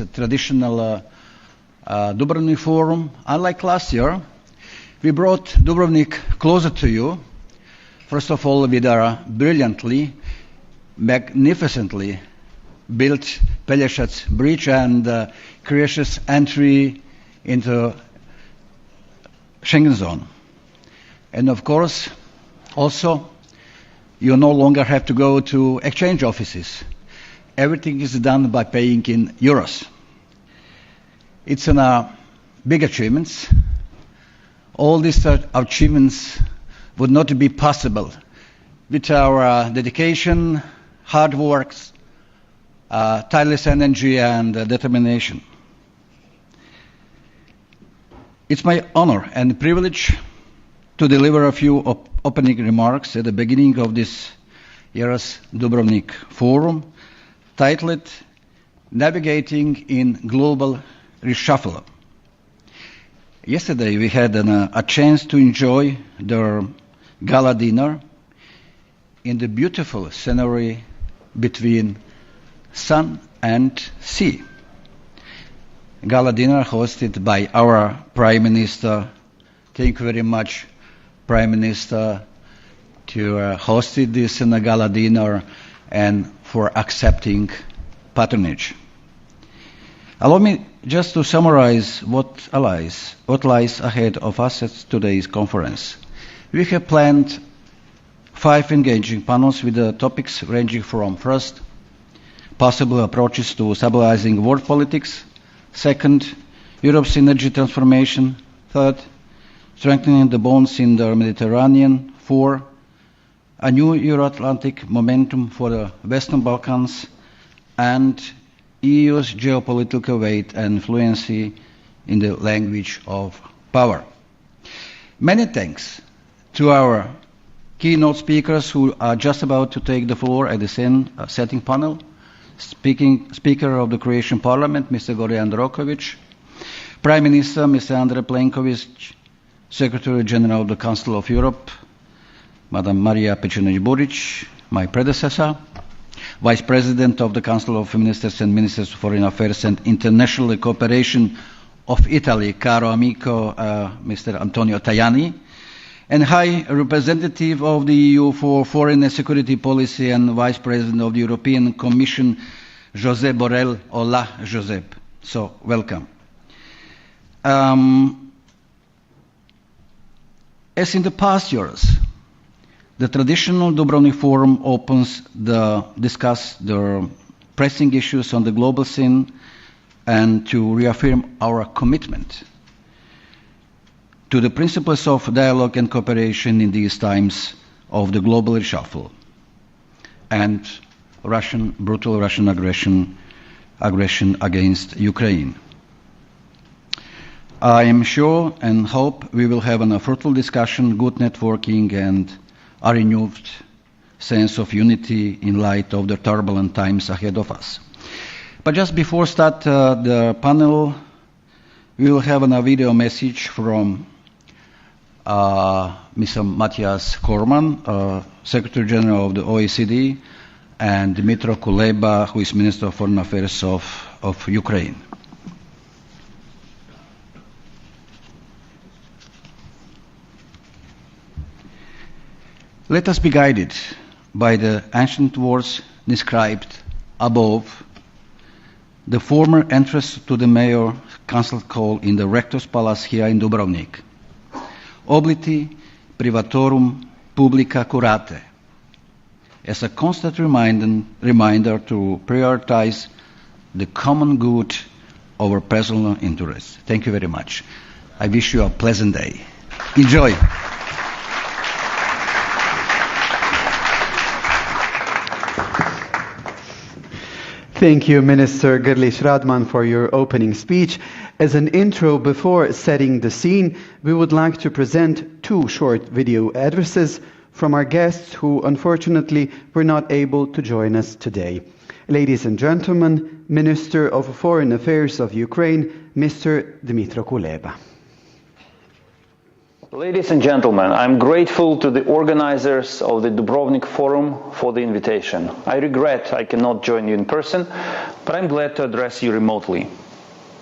a traditional Dubrovnik Forum. Unlike last year, we brought Dubrovnik closer to you. First of all, with our brilliantly, magnificently built Pelješac Bridge and gracious entry into Schengen zone. And of course, also, you no longer have to go to exchange offices. Everything is done by paying in euros. It's a big achievement. All these achievements would not be possible with our dedication, hard work, tireless energy and determination. It's my honor and privilege to deliver a few opening remarks at the beginning of this year's Dubrovnik Forum, titled Navigating in Global Reshuffle. Yesterday we had a chance to enjoy the gala dinner in the beautiful scenery between sun and sea. Gala dinner hosted by our Prime Minister. Thank you very much, Prime Minister, to host this in a gala dinner and for accepting patronage. Allow me just to summarize what lies ahead of us at today's conference. We have planned 5 engaging panels with the topics ranging from first, possible approaches to stabilizing world politics, second, Europe's energy transformation, third, strengthening the bonds in the Mediterranean, 4, a new Euro-Atlantic momentum for the Western Balkans, and EU's geopolitical weight and fluency in the language of power. Many thanks to our keynote speakers who are just about to take the floor at the setting panel. Speaker of the Croatian Parliament, Mr. Gorjan Rokovic, Prime Minister, Mr. Andrej Plenković, Secretary General of the Council of Europe, Madam Marija Pejčinović-Burić, my predecessor, Vice President of the Council of Ministers and Ministers of Foreign Affairs and International Cooperation of Italy, caro amico, Mr. Antonio Tajani, and High Representative of the EU for Foreign and Security Policy and Vice President of the European Commission, Josep Borrell. Hola, Josep. So, welcome. As in the past years, the traditional Dubrovnik Forum opens to discuss the pressing issues on the global scene and to reaffirm our commitment to the principles of dialogue and cooperation in these times of the global reshuffle and brutal Russian aggression against Ukraine. I am sure and hope we will have a fruitful discussion, good networking, and a renewed sense of unity in light of the turbulent times ahead of us. But just before start the panel, we will have a video message from Mr. Matthias Korman, Secretary General of the OECD, and Dmytro Kuleba, who is Minister of Foreign Affairs of Ukraine. Let us be guided by the ancient words described above. The former entrance to the mayor council call in the rector's palace here in Dubrovnik. Obliti privatorum publica curate, as a constant reminder to prioritize the common good over personal interests. Thank you very much. I wish you a pleasant day. Enjoy. Thank you, Minister Grlić Radman, for your opening speech. As an intro before setting the scene, we would like to present 2 short video addresses from our guests who unfortunately were not able to join us today. Ladies and gentlemen, Minister of Foreign Affairs of Ukraine, Mr. Dmytro Kuleba. Ladies and gentlemen, I'm grateful to the organizers of the Dubrovnik Forum for the invitation. I regret I cannot join you in person, but I'm glad to address you remotely.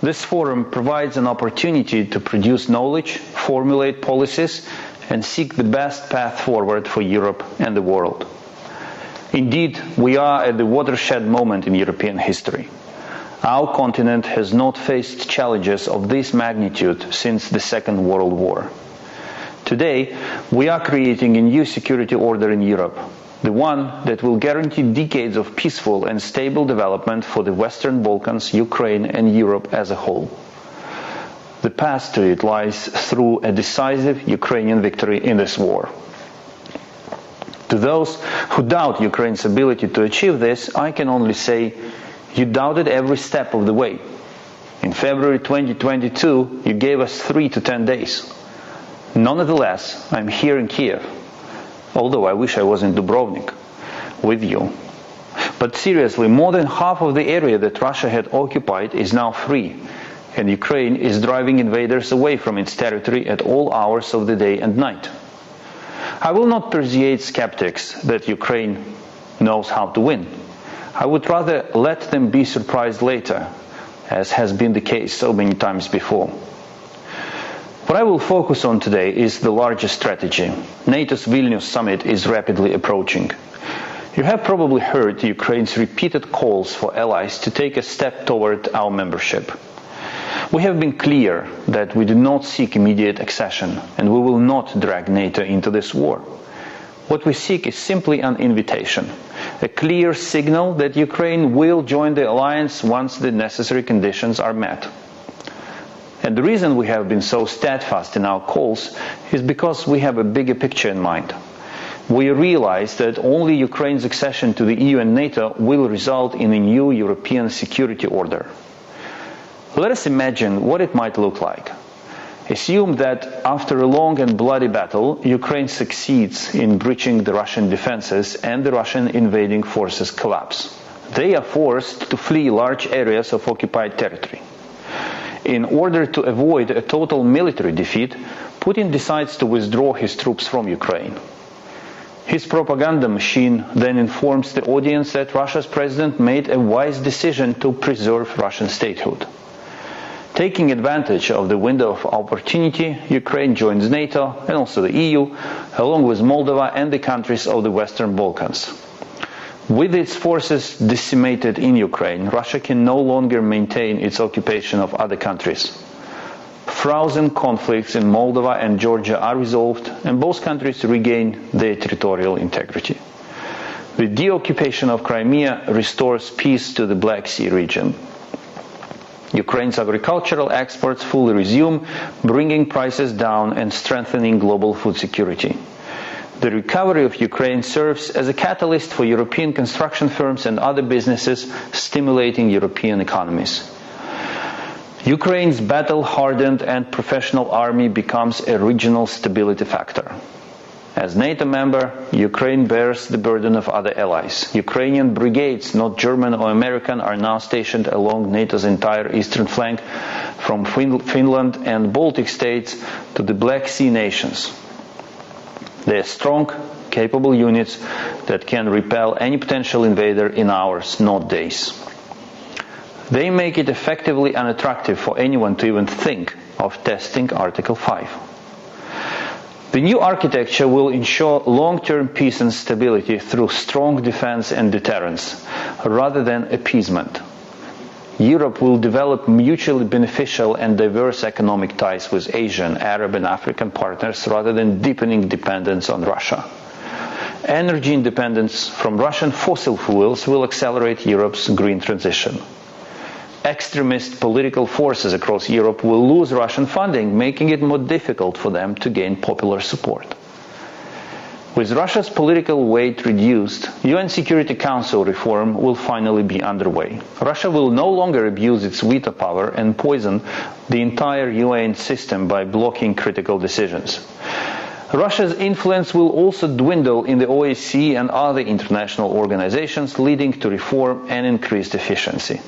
This forum provides an opportunity to produce knowledge, formulate policies, and seek the best path forward for Europe and the world. Indeed, we are at the watershed moment in European history. Our continent has not faced challenges of this magnitude since the Second World War. Today, we are creating a new security order in Europe, the one that will guarantee decades of peaceful and stable development for the Western Balkans, Ukraine, and Europe as a whole. The path to it lies through a decisive Ukrainian victory in this war. To those who doubt Ukraine's ability to achieve this, I can only say, you doubted every step of the way. In February 2022, you gave us 3 to 10 days. Nonetheless, I'm here in Kiev, although I wish I was in Dubrovnik with you. But seriously, more than half of the area that Russia had occupied is now free, and Ukraine is driving invaders away from its territory at all hours of the day and night. I will not persuade skeptics that Ukraine knows how to win. I would rather let them be surprised later, as has been the case so many times before. What I will focus on today is the larger strategy. NATO's Vilnius summit is rapidly approaching. You have probably heard Ukraine's repeated calls for allies to take a step toward our membership. We have been clear that we do not seek immediate accession, and we will not drag NATO into this war. What we seek is simply an invitation, a clear signal that Ukraine will join the alliance once the necessary conditions are met. And the reason we have been so steadfast in our calls is because we have a bigger picture in mind. We realize that only Ukraine's accession to the EU and NATO will result in a new European security order. Let us imagine what it might look like. Assume that after a long and bloody battle, Ukraine succeeds in breaching the Russian defenses and the Russian invading forces collapse. They are forced to flee large areas of occupied territory. In order to avoid a total military defeat, Putin decides to withdraw his troops from Ukraine. His propaganda machine then informs the audience that Russia's president made a wise decision to preserve Russian statehood. Taking advantage of the window of opportunity, Ukraine joins NATO and also the EU, along with Moldova and the countries of the Western Balkans. With its forces decimated in Ukraine, Russia can no longer maintain its occupation of other countries. Frozen conflicts in Moldova and Georgia are resolved, and both countries regain their territorial integrity. The deoccupation of Crimea restores peace to the Black Sea region. Ukraine's agricultural exports fully resume, bringing prices down and strengthening global food security. The recovery of Ukraine serves as a catalyst for European construction firms and other businesses, stimulating European economies. Ukraine's battle-hardened and professional army becomes a regional stability factor. As NATO member, Ukraine bears the burden of other allies. Ukrainian brigades, not German or American, are now stationed along NATO's entire eastern flank, from Finland and Baltic states to the Black Sea nations. They are strong, capable units that can repel any potential invader in hours, not days. They make it effectively unattractive for anyone to even think of testing Article 5. The new architecture will ensure long-term peace and stability through strong defense and deterrence, rather than appeasement. Europe will develop mutually beneficial and diverse economic ties with Asian, Arab, and African partners rather than deepening dependence on Russia. Energy independence from Russian fossil fuels will accelerate Europe's green transition. Extremist political forces across Europe will lose Russian funding, making it more difficult for them to gain popular support. With Russia's political weight reduced, UN Security Council reform will finally be underway. Russia will no longer abuse its veto power and poison the entire UN system by blocking critical decisions. Russia's influence will also dwindle in the OSCE and other international organizations, leading to reform and increased efficiency.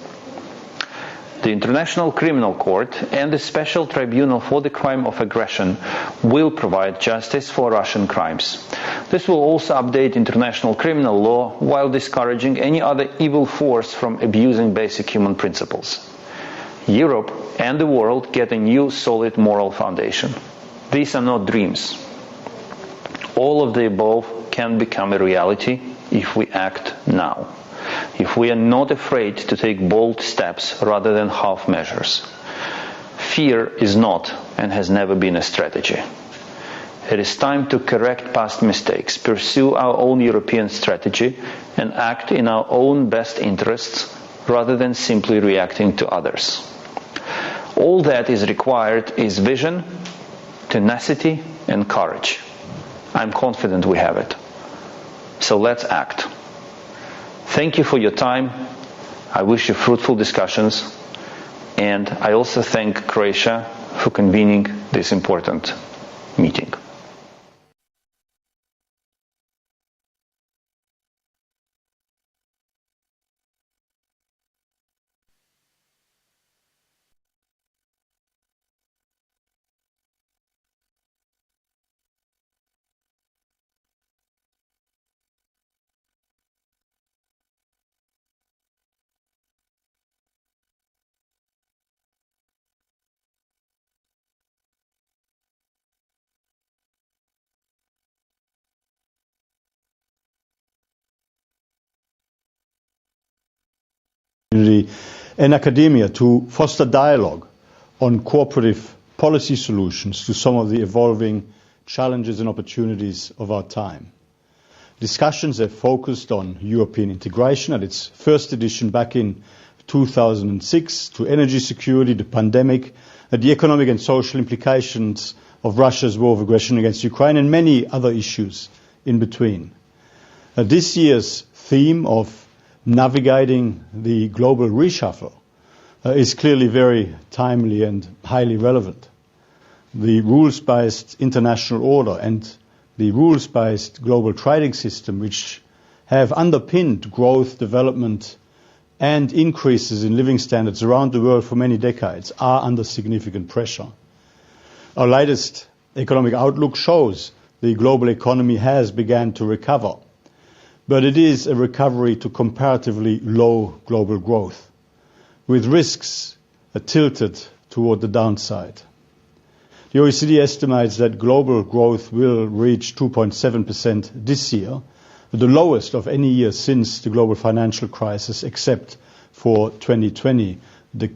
The International Criminal Court and the Special Tribunal for the Crime of Aggression will provide justice for Russian crimes. This will also update international criminal law while discouraging any other evil force from abusing basic human principles. Europe and the world get a new solid moral foundation. These are not dreams. All of the above can become a reality if we act now. If we are not afraid to take bold steps rather than half measures. Fear is not and has never been a strategy. It is time to correct past mistakes, pursue our own European strategy, and act in our own best interests rather than simply reacting to others. All that is required is vision, tenacity, and courage. I'm confident we have it. So let's act. Thank you for your time. I wish you fruitful discussions. And I also thank Croatia for convening this important meeting. and academia to foster dialogue on cooperative policy solutions to some of the evolving challenges and opportunities of our time. Discussions have focused on European integration at its first edition back in 2006, to energy security, the pandemic, the economic and social implications of Russia's war of aggression against Ukraine, and many other issues in between. This year's theme of navigating the global reshuffle is clearly very timely and highly relevant. The rules-based international order and the rules-based global trading system, which have underpinned growth, development, and increases in living standards around the world for many decades, are under significant pressure. Our latest economic outlook shows the global economy has begun to recover, but it is a recovery to comparatively low global growth, with risks tilted toward the downside. The OECD estimates that global growth will reach 2.7% this year, the lowest of any year since the global financial crisis, except for 2020, the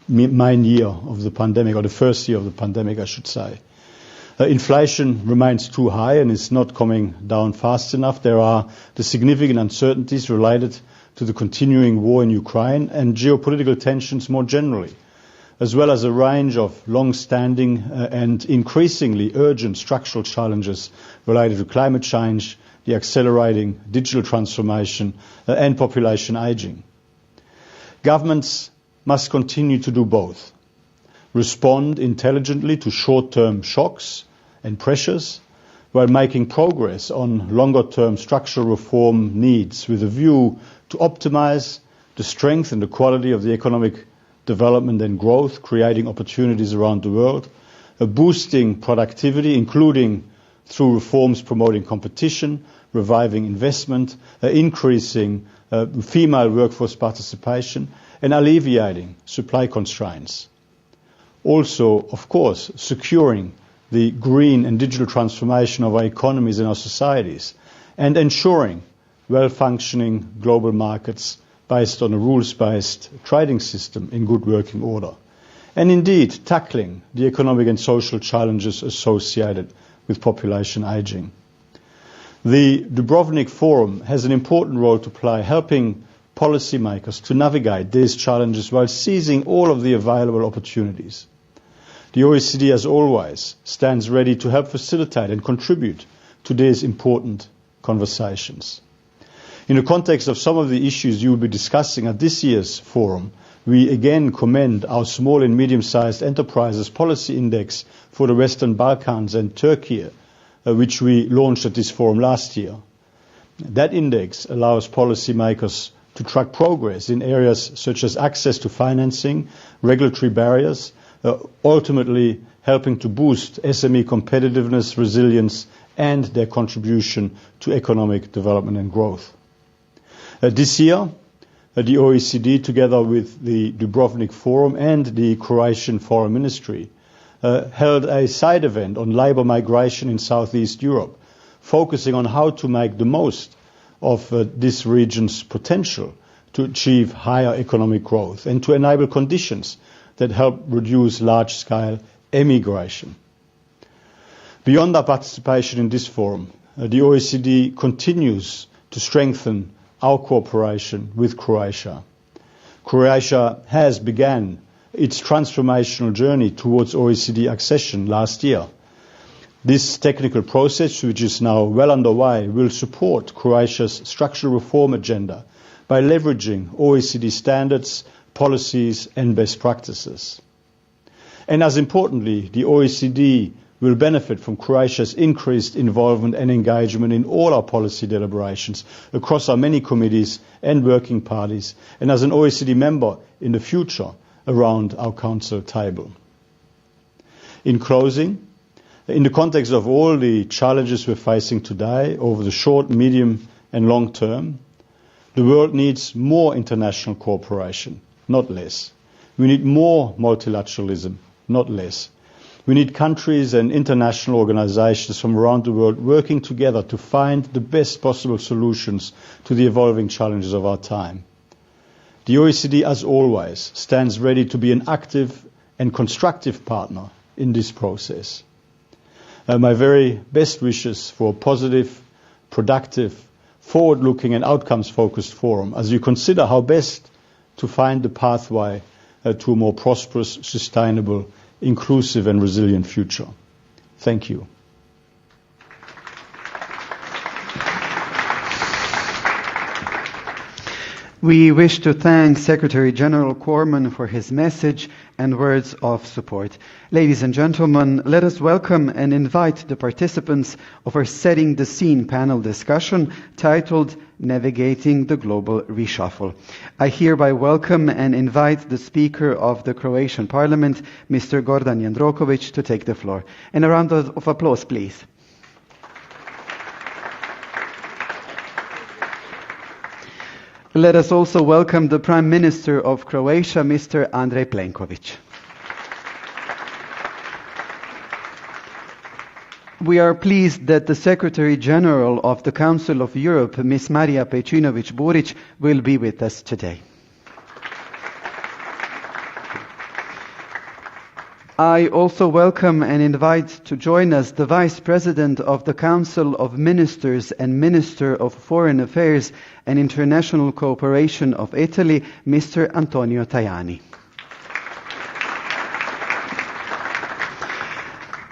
main year of the pandemic, or the first year of the pandemic, I should say. Inflation remains too high and is not coming down fast enough. There are the significant uncertainties related to the continuing war in Ukraine and geopolitical tensions more generally, as well as a range of long-standing and increasingly urgent structural challenges related to climate change, the accelerating digital transformation, and population aging. Governments must continue to do both. Respond intelligently to short-term shocks and pressures, while making progress on longer-term structural reform needs with a view to optimize the strength and the quality of the economic development and growth, creating opportunities around the world, boosting productivity, including through reforms promoting competition, reviving investment, increasing female workforce participation, and alleviating supply constraints. Also, of course, securing the green and digital transformation of our economies and our societies, and ensuring well-functioning global markets based on a rules-based trading system in good working order. And indeed, tackling the economic and social challenges associated with population aging. The Dubrovnik Forum has an important role to play, helping policymakers to navigate these challenges while seizing all of the available opportunities. The OECD, as always, stands ready to help facilitate and contribute to these important conversations. In the context of some of the issues you will be discussing at this year's forum, we again commend our Small and Medium-Sized Enterprises Policy Index for the Western Balkans and Turkey, which we launched at this forum last year. That index allows policymakers to track progress in areas such as access to financing, regulatory barriers, ultimately helping to boost SME competitiveness, resilience, and their contribution to economic development and growth. This year, the OECD, together with the Dubrovnik Forum and the Croatian Foreign Ministry, held a side event on labour migration in Southeast Europe, focusing on how to make the most of this region's potential to achieve higher economic growth and to enable conditions that help reduce large-scale emigration. Beyond our participation in this forum, the OECD continues to strengthen our cooperation with Croatia. Croatia has begun its transformational journey towards OECD accession last year. This technical process, which is now well underway, will support Croatia's structural reform agenda by leveraging OECD standards, policies and best practices. And as importantly, the OECD will benefit from Croatia's increased involvement and engagement in all our policy deliberations across our many committees and working parties, and as an OECD member in the future around our Council table. In closing, in the context of all the challenges we're facing today over the short, medium and long term, the world needs more international cooperation, not less. We need more multilateralism, not less. We need countries and international organizations from around the world working together to find the best possible solutions to the evolving challenges of our time. The OECD, as always, stands ready to be an active and constructive partner in this process. My very best wishes for a positive, productive, forward-looking and outcomes-focused forum as you consider how best to find the pathway to a more prosperous, sustainable, inclusive and resilient future. Thank you. We wish to thank Secretary General Corman for his message and words of support. Ladies and gentlemen, let us welcome and invite the participants of our Setting the Scene panel discussion titled Navigating the Global Reshuffle. I hereby welcome and invite the Speaker of the Croatian Parliament, Mr. Gordan Jandrokovic, to take the floor. And a round of applause, please. Let us also welcome the Prime Minister of Croatia, Mr. Andrej Plenković. We are pleased that the Secretary General of the Council of Europe, Ms. Marija Pejčinović-Burić, will be with us today. I also welcome and invite to join us the Vice President of the Council of Ministers and Minister of Foreign Affairs and International Cooperation of Italy, Mr. Antonio Tajani.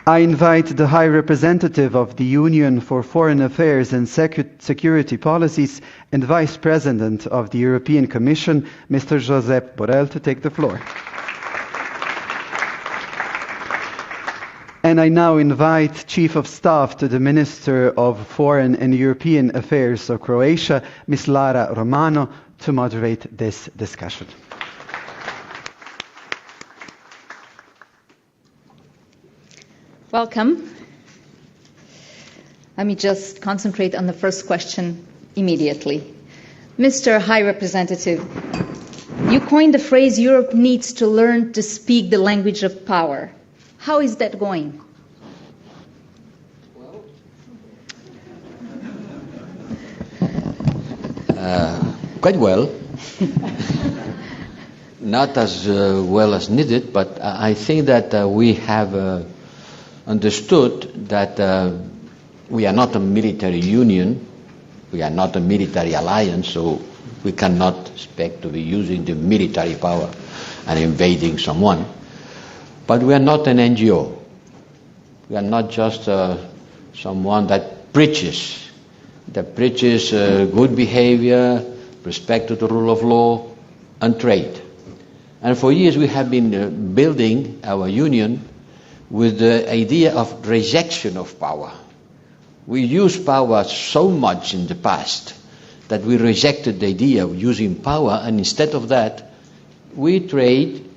I invite the High Representative of the Union for Foreign Affairs and Security Policies and Vice President of the European Commission, Mr. Josep Borrell, to take the floor. And I now invite Chief of Staff to the Minister of Foreign and European Affairs of Croatia, Ms. Lara Romano, to moderate this discussion. Welcome. Let me just concentrate on the first question immediately. Mr. High Representative, you coined the phrase Europe needs to learn to speak the language of power. How is that going? Quite well. Not as well as needed, but I think that we have understood that we are not a military union, we are not a military alliance, so we cannot expect to be using the military power and invading someone. But we are not an NGO. We are not just someone that preaches good behavior, respect to the rule of law, and trade. And for years we have been building our union with the idea of rejection of power. We used power so much in the past that we rejected the idea of using power, and instead of that, we trade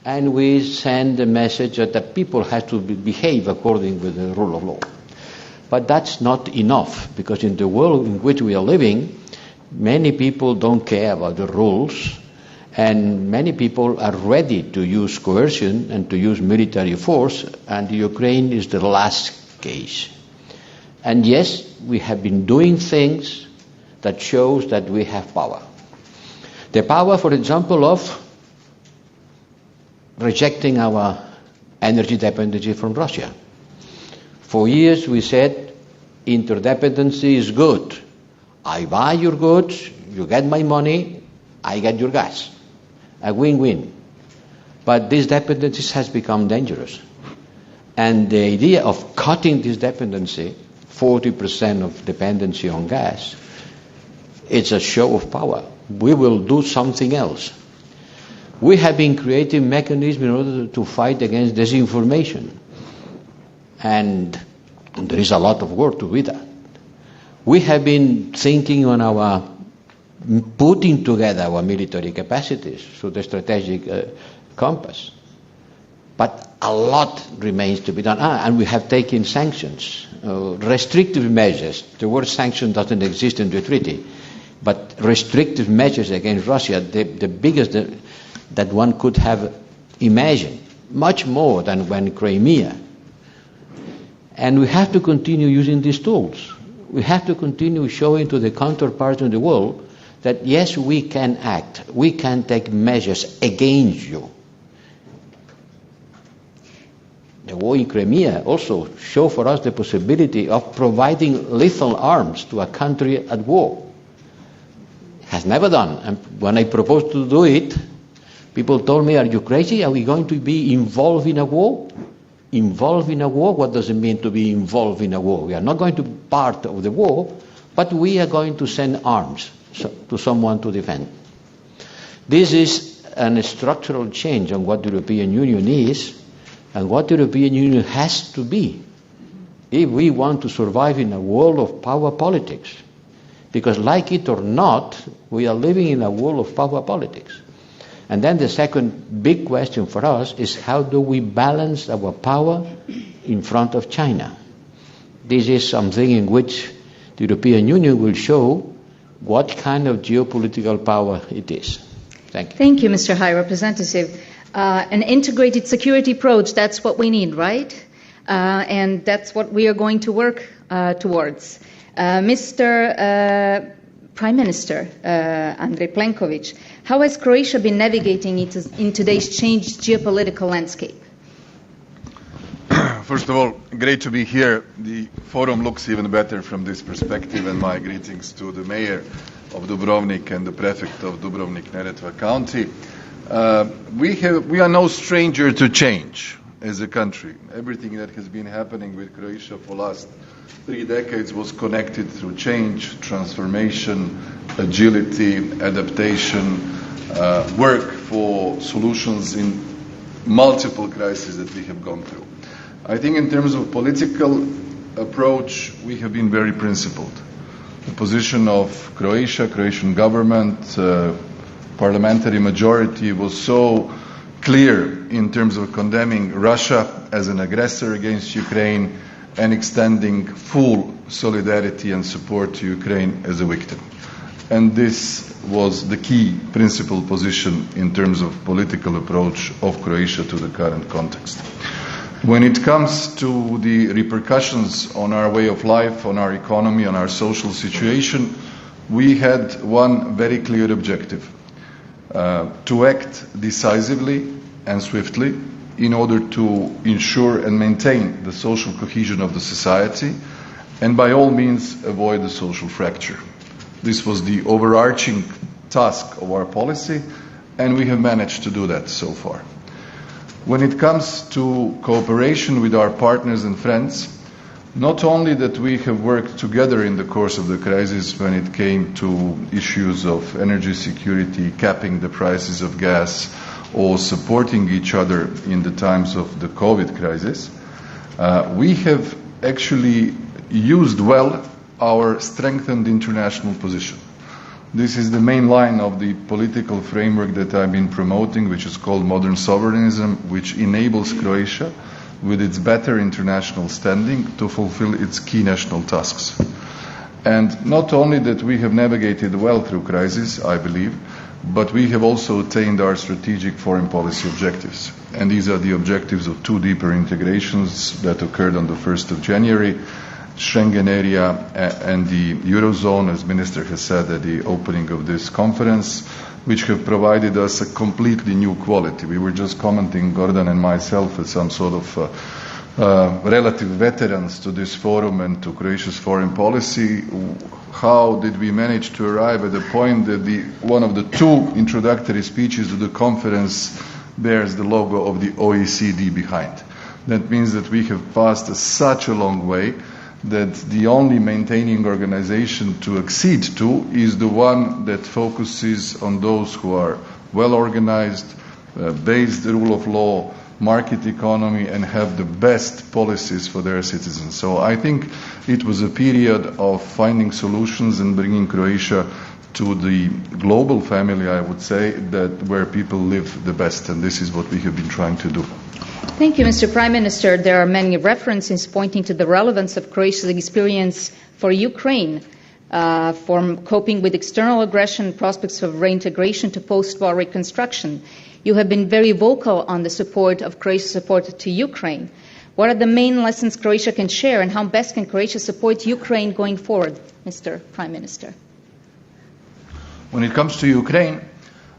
and we send the message that the people have to behave according with the rule of law. But that's not enough, because in the world in which we are living, many people don't care about the rules, and many people are ready to use coercion and to use military force, and Ukraine is the last case. And yes, we have been doing things that shows that we have power. The power, for example, of rejecting our energy dependency from Russia. For years we said interdependency is good. I buy your goods, you get my money, I get your gas. A win-win. But this dependency has become dangerous. And the idea of cutting this dependency, 40% of dependency on gas, it's a show of power. We will do something else. We have been creating mechanisms in order to fight against disinformation. And there is a lot of work to do that. We have been thinking on our putting together our military capacities through the strategic compass. But a lot remains to be done. And we have taken sanctions, restrictive measures. The word sanction doesn't exist in the treaty. But restrictive measures against Russia, the biggest that one could have imagined, much more than when Crimea. And we have to continue using these tools. We have to continue showing to the counterparts in the world that yes, we can act, we can take measures against you. The war in Crimea also showed for us the possibility of providing lethal arms to a country at war. Has never done. And when I proposed to do it, people told me, are you crazy? Are we going to be involved in a war? Involved in a war? What does it mean to be involved in a war? We are not going to be part of the war, but we are going to send arms to someone to defend. This is a structural change on what the European Union is and what the European Union has to be if we want to survive in a world of power politics. Because like it or not, we are living in a world of power politics. And then the second big question for us is how do we balance our power in front of China? This is something in which the European Union will show what kind of geopolitical power it is. Thank you. Thank you, Mr. High Representative. An integrated security approach, that's what we need, right? And that's what we are going to work towards. Mr. Prime Minister Andrej Plenković, how has Croatia been navigating in today's changed geopolitical landscape? First of all, great to be here. The forum looks even better from this perspective, and my greetings to the mayor of Dubrovnik and the prefect of Dubrovnik-Neretva County. We are no stranger to change as a country. Everything that has been happening with Croatia for the last 3 decades was connected through change, transformation, agility, adaptation, work for solutions in multiple crises that we have gone through. I think in terms of political approach, we have been very principled. The position of Croatian government, parliamentary majority was so clear in terms of condemning Russia as an aggressor against Ukraine and extending full solidarity and support to Ukraine as a victim. And this was the key principal position in terms of political approach of Croatia to the current context. When it comes to the repercussions on our way of life, on our economy, on our social situation, we had one very clear objective, to act decisively and swiftly in order to ensure and maintain the social cohesion of the society and by all means avoid the social fracture. This was the overarching task of our policy, and we have managed to do that so far. When it comes to cooperation with our partners and friends, not only that we have worked together in the course of the crisis when it came to issues of energy security, capping the prices of gas, or supporting each other in the times of the COVID crisis, we have actually used well our strengthened international position. This is the main line of the political framework that I've been promoting, which is called modern sovereignism, which enables Croatia, with its better international standing, to fulfill its key national tasks. And not only that we have navigated well through crisis, I believe, but we have also attained our strategic foreign policy objectives. And these are the objectives of two deeper integrations that occurred on the 1st of January, Schengen area and the Eurozone, as Minister has said at the opening of this conference, which have provided us a completely new quality. We were just commenting, Gordon and myself, as some sort of relative veterans to this forum and to Croatia's foreign policy. How did we manage to arrive at the point that one of the two introductory speeches of the conference bears the logo of the OECD behind? That means that we have passed such a long way that the only maintaining organization to accede to is the one that focuses on those who are well organized, based the rule of law, market economy, and have the best policies for their citizens. So I think it was a period of finding solutions and bringing Croatia to the global family, I would say, where people live the best, and this is what we have been trying to do. Thank you, Mr. Prime Minister. There are many references pointing to the relevance of Croatia's experience for Ukraine, from coping with external aggression, prospects of reintegration to post-war reconstruction. You have been very vocal on the support of Croatia's support to Ukraine. What are the main lessons Croatia can share, and how best can Croatia support Ukraine going forward, Mr. Prime Minister? When it comes to Ukraine,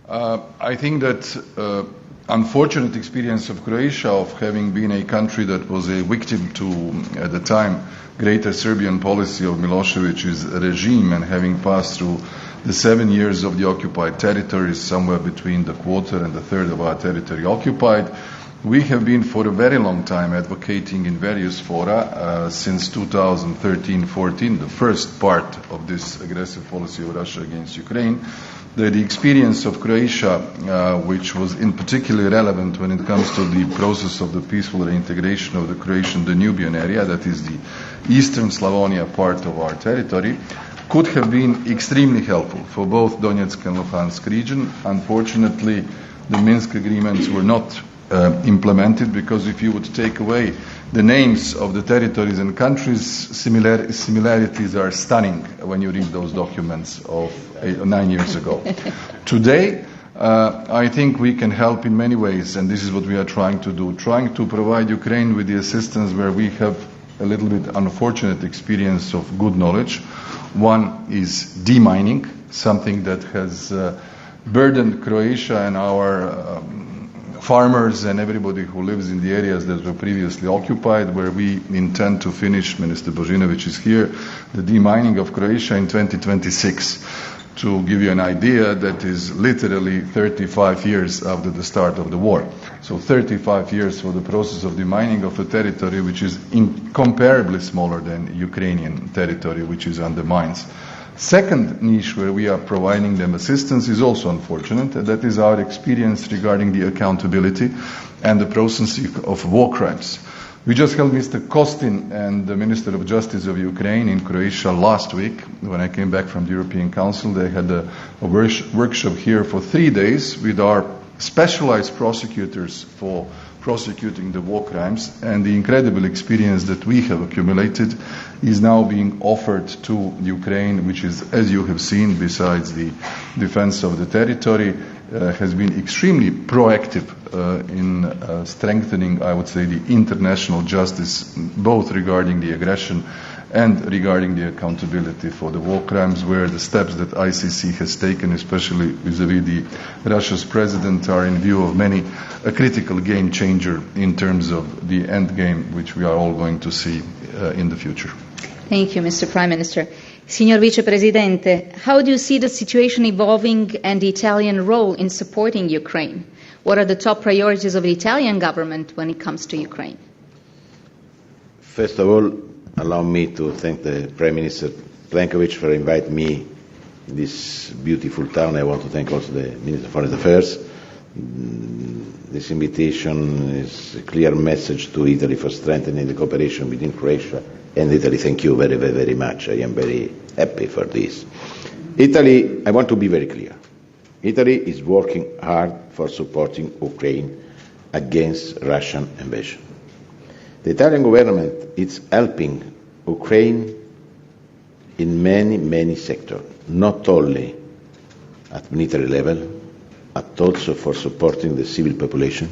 I think that unfortunate experience of Croatia of having been a country that was a victim to, at the time, greater Serbian policy of Milosevic's regime, and having passed through the 7 years of the occupied territories, somewhere between the quarter and the third of our territory occupied, we have been for a very long time advocating in various fora since 2013-14, the first part of this aggressive policy of Russia against Ukraine, that the experience of Croatia, which was in particular relevant when it comes to the process of the peaceful reintegration of the Croatian Danubian area, that is the eastern Slavonia part of our territory, could have been extremely helpful for both Donetsk and Luhansk region. Unfortunately, the Minsk agreements were not implemented, because if you would take away the names of the territories and countries, similarities are stunning when you read those documents of 9 years ago. Today, I think we can help in many ways, and this is what we are trying to do, trying to provide Ukraine with the assistance where we have a little bit unfortunate experience of good knowledge. One is demining, something that has burdened Croatia and our farmers and everybody who lives in the areas that were previously occupied, where we intend to finish, Minister Božinović is here, the demining of Croatia in 2026. To give you an idea, that is literally 35 years after the start of the war. So 35 years for the process of demining of a territory which is incomparably smaller than Ukrainian territory, which is under mines. Second niche where we are providing them assistance is also unfortunate, and that is our experience regarding the accountability and the processing of war crimes. We just held Mr. Kostin and the Minister of Justice of Ukraine in Croatia last week. When I came back from the European Council, they had a workshop here for 3 days with our specialized prosecutors for prosecuting the war crimes, and the incredible experience that we have accumulated is now being offered to Ukraine, which is, as you have seen, besides the defense of the territory, has been extremely proactive in strengthening, I would say, the international justice, both regarding the aggression and regarding the accountability for the war crimes, where the steps that ICC has taken, especially vis-à-vis the Russia's president, are in view of many a critical game changer in terms of the end game, which we are all going to see in the future. Thank you, Mr. Prime Minister. Signor Vicepresidente, how do you see the situation evolving and the Italian role in supporting Ukraine? What are the top priorities of the Italian government when it comes to Ukraine? First of all, allow me to thank the Prime Minister Plenković for inviting me in this beautiful town. I want to thank also the Minister of Foreign Affairs. This invitation is a clear message to Italy for strengthening the cooperation between Croatia and Italy. Thank you very, very, very much. I am very happy for this. Italy, I want to be very clear. Italy is working hard for supporting Ukraine against Russian invasion. The Italian government is helping Ukraine in many, many sectors, not only at military level, but also for supporting the civil population,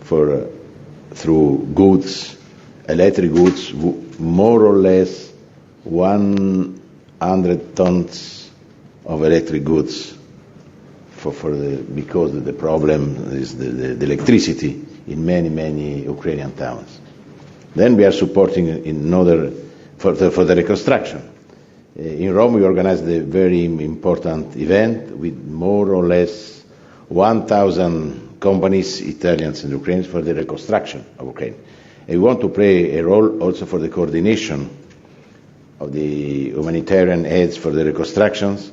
through goods, electric goods, more or less 100 tons of electric goods because the problem is the electricity in many, many Ukrainian towns. Then we are supporting for the reconstruction. In Rome we organized a very important event with more or less 1,000 companies, Italians and Ukrainians, for the reconstruction of Ukraine. And we want to play a role also for the coordination of the humanitarian aids for the reconstructions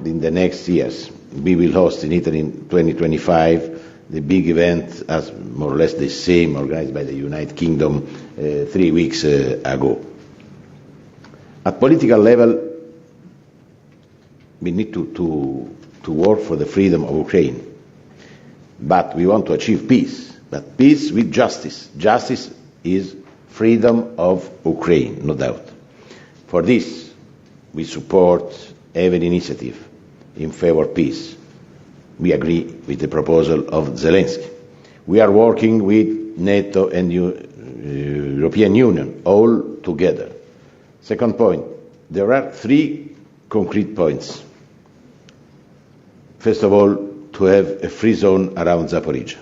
in the next years. We will host in Italy in 2025 the big event, as more or less the same, organized by the United Kingdom 3 weeks ago. At political level, we need to work for the freedom of Ukraine. But we want to achieve peace, but peace with justice. Justice is freedom of Ukraine, no doubt. For this, we support every initiative in favor of peace. We agree with the proposal of Zelensky. We are working with NATO and European Union, all together. Second point, there are 3 concrete points. First of all, to have a free zone around Zaporizhzhia.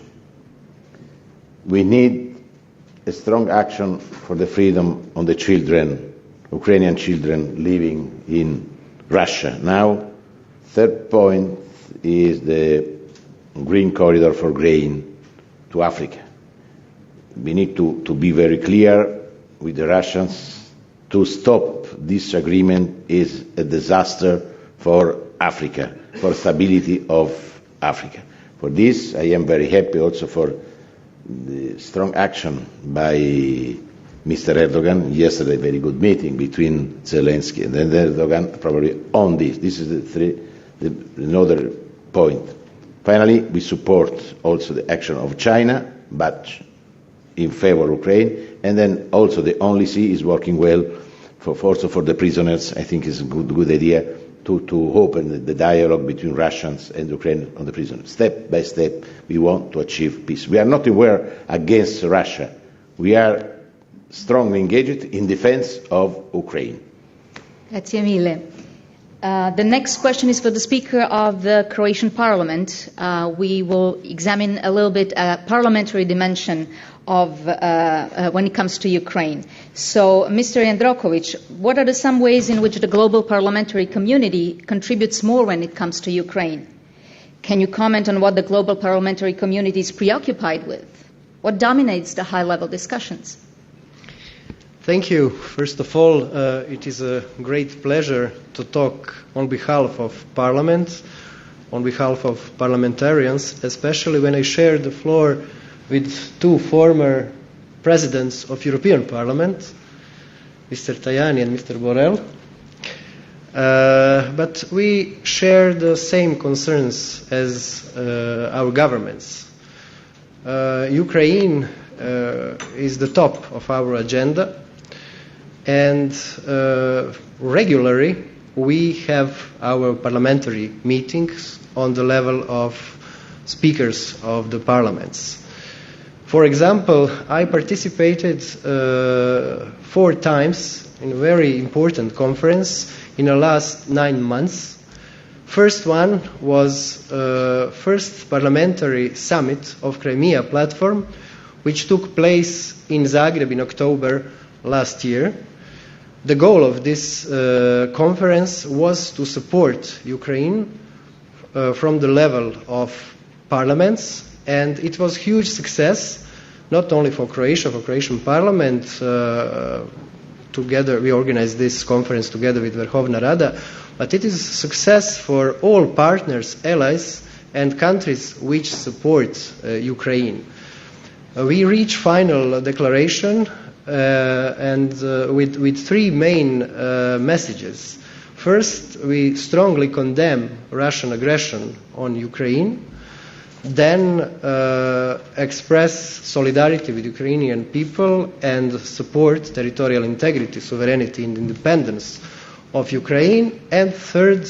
We need a strong action for the freedom of the children, Ukrainian children living in Russia. Now, third point is the green corridor for grain to Africa. We need to be very clear with the Russians. To stop this agreement is a disaster for Africa, for stability of Africa. For this, I am very happy also for the strong action by Mr. Erdogan. Yesterday, very good meeting between Zelensky and Erdogan, probably on this. This is another point. Finally, we support also the action of China, but in favor of Ukraine. And then also the ONLC is working well also for the prisoners. I think it's a good idea to open the dialogue between Russians and Ukraine on the prisoners. Step by step, we want to achieve peace. We are not in war against Russia. We are strongly engaged in defense of Ukraine. Grazie mille. The next question is for the Speaker of the Croatian Parliament. We will examine a little bit parliamentary dimension of when it comes to Ukraine. So, Mr. Jandrokovic, what are some ways in which the global parliamentary community contributes more when it comes to Ukraine? Can you comment on what the global parliamentary community is preoccupied with? What dominates the high-level discussions? Thank you. First of all, it is a great pleasure to talk on behalf of Parliament, on behalf of parliamentarians, especially when I share the floor with 2 former presidents of European Parliament, Mr. Tajani and Mr. Borrell. But we share the same concerns as our governments. Ukraine is the top of our agenda, and regularly we have our parliamentary meetings on the level of speakers of the parliaments. For example, I participated 4 times in a very important conference in the last 9 months. First one was first parliamentary summit of Crimea platform, which took place in Zagreb in October last year. The goal of this conference was to support Ukraine from the level of parliaments, and it was huge success, not only for Croatia, for Croatian Parliament. Together, we organized this conference together with Verkhovna Rada, but it is a success for all partners, allies, and countries which support Ukraine. We reached final declaration and with 3 main messages. First, we strongly condemn Russian aggression on Ukraine, then express solidarity with Ukrainian people and support territorial integrity, sovereignty and independence of Ukraine. And third,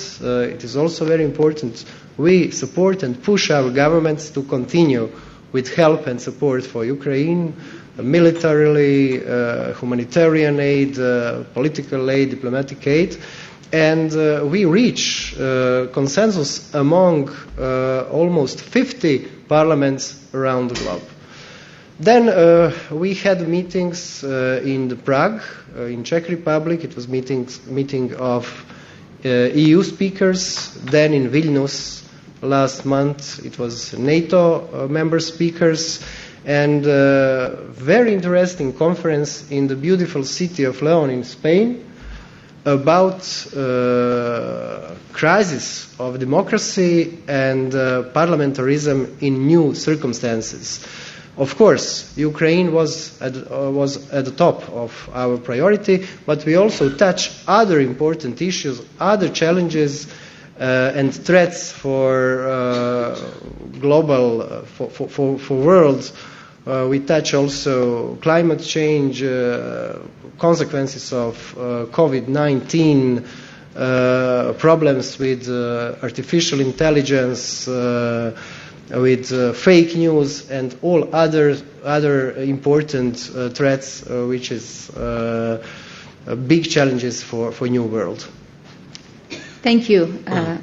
it is also very important, we support and push our governments to continue with help and support for Ukraine, militarily, humanitarian aid, political aid, diplomatic aid. And we reach consensus among almost 50 parliaments around the globe. Then we had meetings in Prague, in Czech Republic. It was meeting of EU speakers. Then in Vilnius last month, it was NATO member speakers. And very interesting conference in the beautiful city of León in Spain about crisis of democracy and parliamentarism in new circumstances. Of course, Ukraine was at the top of our priority, but we also touch other important issues, other challenges and threats for global, for world. We touch also climate change, consequences of COVID-19, problems with artificial intelligence, with fake news, and all other important threats, which is big challenges for new world. Thank you,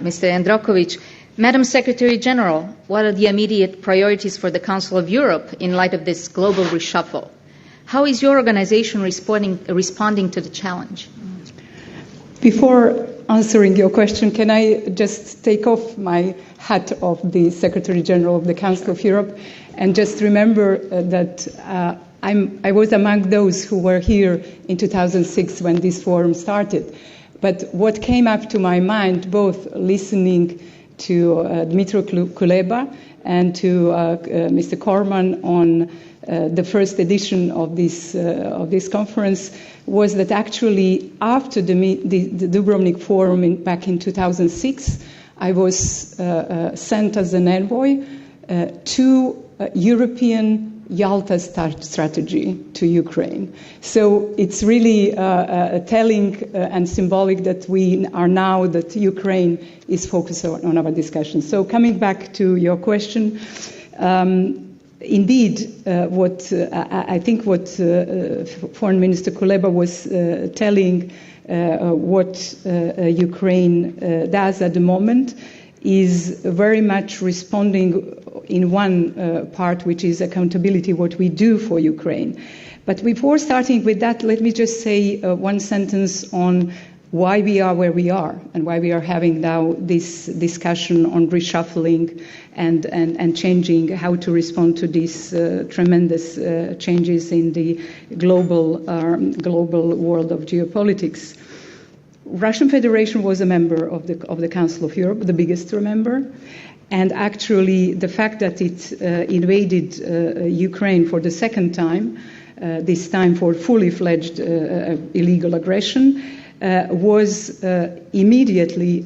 Mr. Androkovich. Madam Secretary General, what are the immediate priorities for the Council of Europe in light of this global reshuffle? How is your organization responding to the challenge? Before answering your question, can I just take off my hat of the Secretary General of the Council of Europe and just remember that I was among those who were here in 2006 when this forum started. But what came up to my mind, both listening to Dmytro Kuleba and to Mr. Corman on the first edition of this conference, was that actually after the Dubrovnik Forum back in 2006, I was sent as an envoy to European Yalta strategy to Ukraine. So it's really telling and symbolic that we are now, that Ukraine is focused on our discussion. So coming back to your question, indeed, I think what Foreign Minister Kuleba was telling, what Ukraine does at the moment, is very much responding in one part, which is accountability, what we do for Ukraine. But before starting with that, let me just say one sentence on why we are where we are and why we are having now this discussion on reshuffling and changing how to respond to these tremendous changes in the global world of geopolitics. Russian Federation was a member of the Council of Europe, the biggest member, and actually the fact that it invaded Ukraine for the second time, this time for fully fledged illegal aggression, was immediately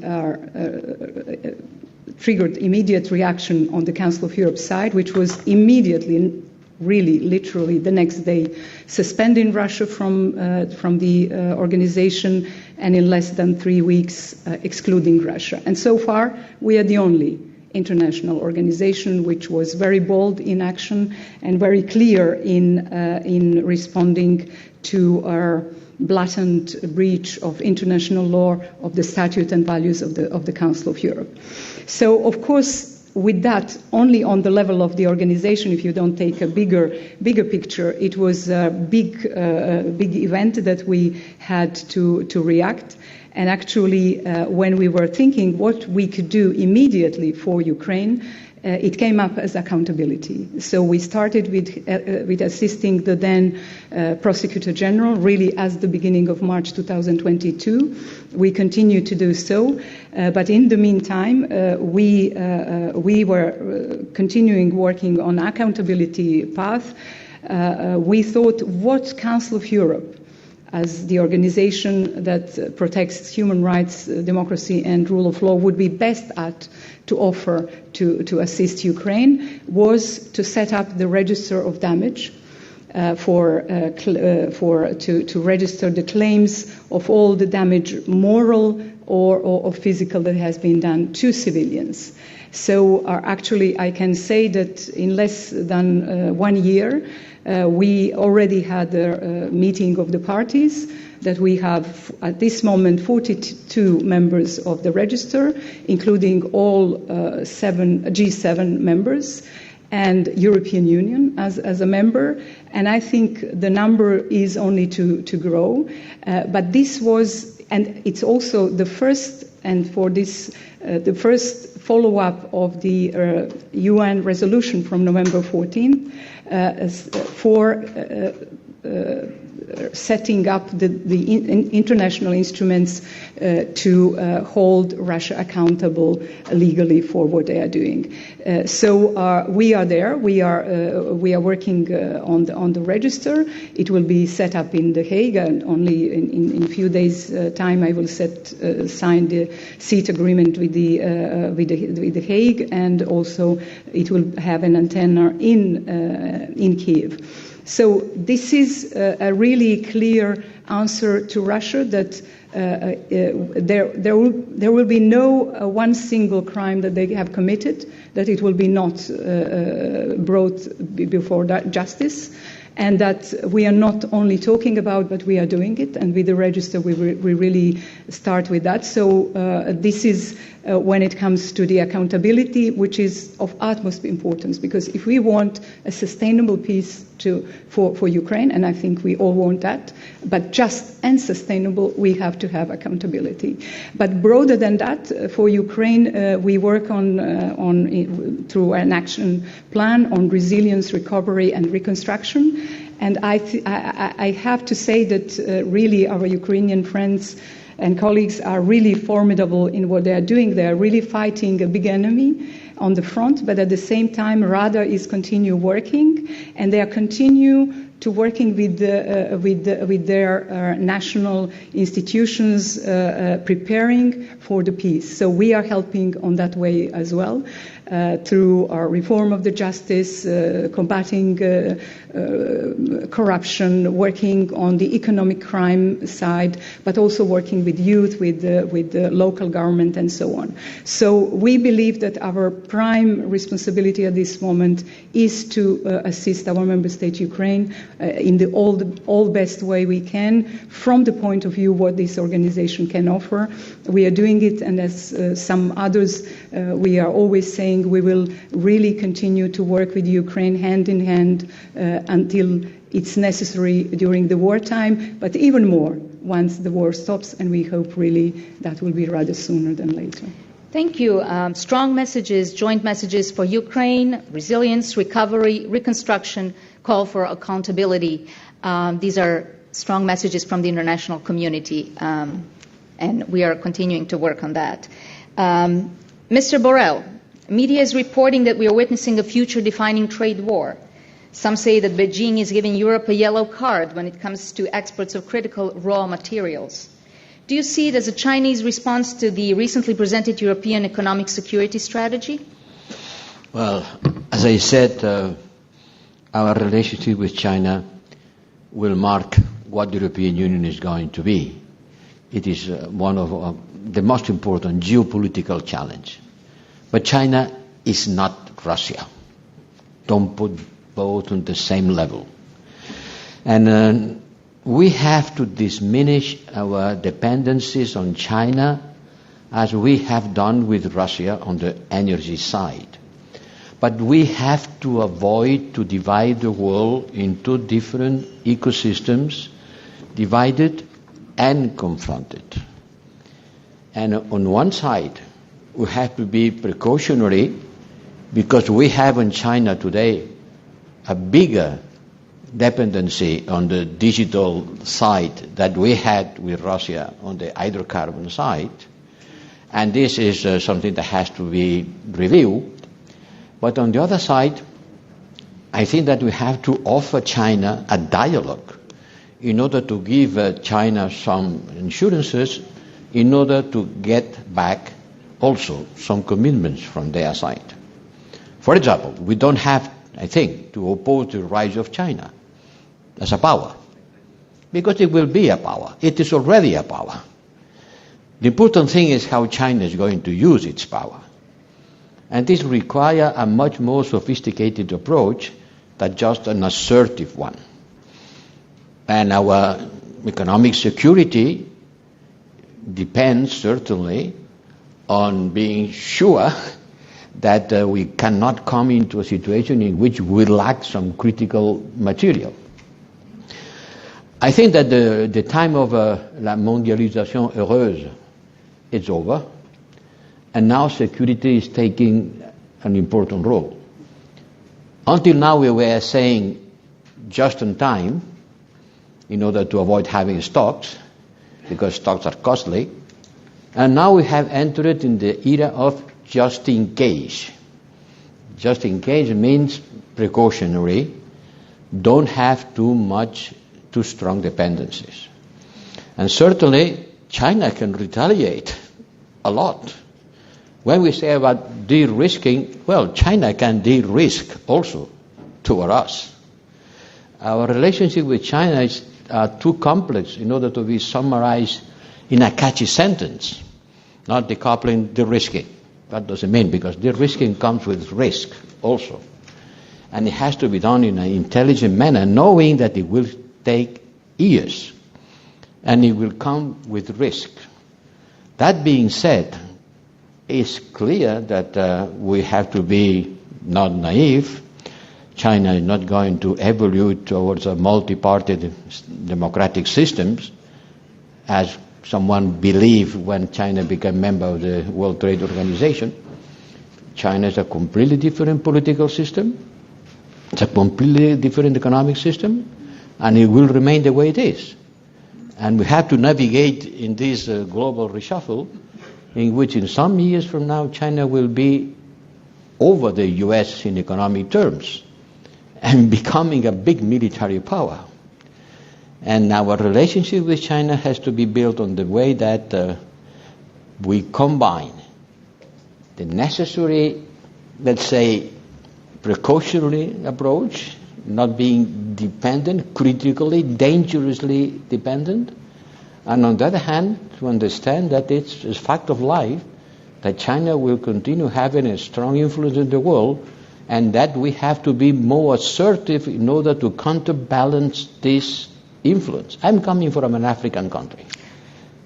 triggered immediate reaction on the Council of Europe side, which was immediately, really, literally the next day, suspending Russia from the organization, and in less than 3 weeks excluding Russia. And so far, we are the only international organization which was very bold in action and very clear in responding to our blatant breach of international law, of the statute and values of the Council of Europe. So, of course, with that, only on the level of the organization, if you don't take a bigger picture, it was a big event that we had to react. And actually, when we were thinking what we could do immediately for Ukraine, it came up as accountability. So we started with assisting the then Prosecutor General, really as the beginning of March 2022. We continue to do so, but in the meantime, we were continuing working on accountability path. We thought, what Council of Europe as the organization that protects human rights, democracy, and rule of law would be best at to offer to assist Ukraine was to set up the register of damage to register the claims of all the damage, moral or physical, that has been done to civilians. So actually, I can say that in less than 1 year, we already had a meeting of the parties, that we have at this moment 42 members of the register, including all G7 members and European Union as a member. And I think the number is only to grow. But this was, and it's also the first, and for this, the first follow-up of the UN resolution from November 14th for setting up the international instruments to hold Russia accountable legally for what they are doing. So we are there. We are working on the register. It will be set up in The Hague, and only in a few days' time I will sign the seat agreement with the Hague, and also it will have an antenna in Kiev. So this is a really clear answer to Russia that there will be no one single crime that they have committed, that it will be not brought before justice, and that we are not only talking about, but we are doing it. And with the register, we really start with that. So this is when it comes to the accountability, which is of utmost importance, because if we want a sustainable peace for Ukraine, and I think we all want that, but just and sustainable, we have to have accountability. But broader than that, for Ukraine, we work on through an action plan on resilience, recovery, and reconstruction. And I have to say that really our Ukrainian friends and colleagues are really formidable in what they are doing. They are really fighting a big enemy on the front, but at the same time, Rada is continue working, and they are continue to working with their national institutions preparing for the peace. So we are helping on that way as well. Through our reform of the justice, combating corruption, working on the economic crime side, but also working with youth, with the local government, and so on. So we believe that our prime responsibility at this moment is to assist our member state Ukraine in the all best way we can, from the point of view what this organization can offer. We are doing it, and as some others, we are always saying we will really continue to work with Ukraine hand in hand until it's necessary during the wartime, but even more once the war stops, and we hope really that will be rather sooner than later. Thank you. Strong messages, joint messages for Ukraine, resilience, recovery, reconstruction, call for accountability. These are strong messages from the international community, and we are continuing to work on that. Mr. Borrell, media is reporting that we are witnessing a future-defining trade war. Some say that Beijing is giving Europe a yellow card when it comes to exports of critical raw materials. Do you see it as a Chinese response to the recently presented European economic security strategy? Well, as I said, our relationship with China will mark what the European Union is going to be. It is one of the most important geopolitical challenge. But China is not Russia. Don't put both on the same level. And we have to diminish our dependencies on China as we have done with Russia on the energy side. But we have to avoid to divide the world into different ecosystems, divided and confronted. And on one side, we have to be precautionary because we have in China today a bigger dependency on the digital side that we had with Russia on the hydrocarbon side. And this is something that has to be reviewed. But on the other side, I think that we have to offer China a dialogue in order to give China some assurances, in order to get back also some commitments from their side. For example, we don't have, I think, to oppose the rise of China as a power, because it will be a power. It is already a power. The important thing is how China is going to use its power. And this requires a much more sophisticated approach than just an assertive one. And our economic security depends certainly on being sure that we cannot come into a situation in which we lack some critical material. I think that the time of la mondialisation heureuse is over, and now security is taking an important role. Until now we were saying just in time, in order to avoid having stocks, because stocks are costly, and now we have entered in the era of just in case. Just in case means precautionary, don't have too strong dependencies. And certainly China can retaliate a lot. When we say about de-risking, well, China can de-risk also toward us. Our relationship with China is too complex in order to be summarized in a catchy sentence, not decoupling de-risking. That doesn't mean, because de-risking comes with risk also. And it has to be done in an intelligent manner, knowing that it will take years and it will come with risk. That being said, it's clear that we have to be not naive. China is not going to evolve towards a multi-party democratic systems, as someone believed when China became a member of the World Trade Organization. China is a completely different political system. It's a completely different economic system, and it will remain the way it is. And we have to navigate in this global reshuffle, in which in some years from now China will be over the US in economic terms and becoming a big military power. And our relationship with China has to be built on the way that we combine the necessary, let's say, precautionary approach, not being dependent, critically, dangerously dependent, and on the other hand, to understand that it's a fact of life that China will continue having a strong influence in the world, and that we have to be more assertive in order to counterbalance this influence. I'm coming from an African country.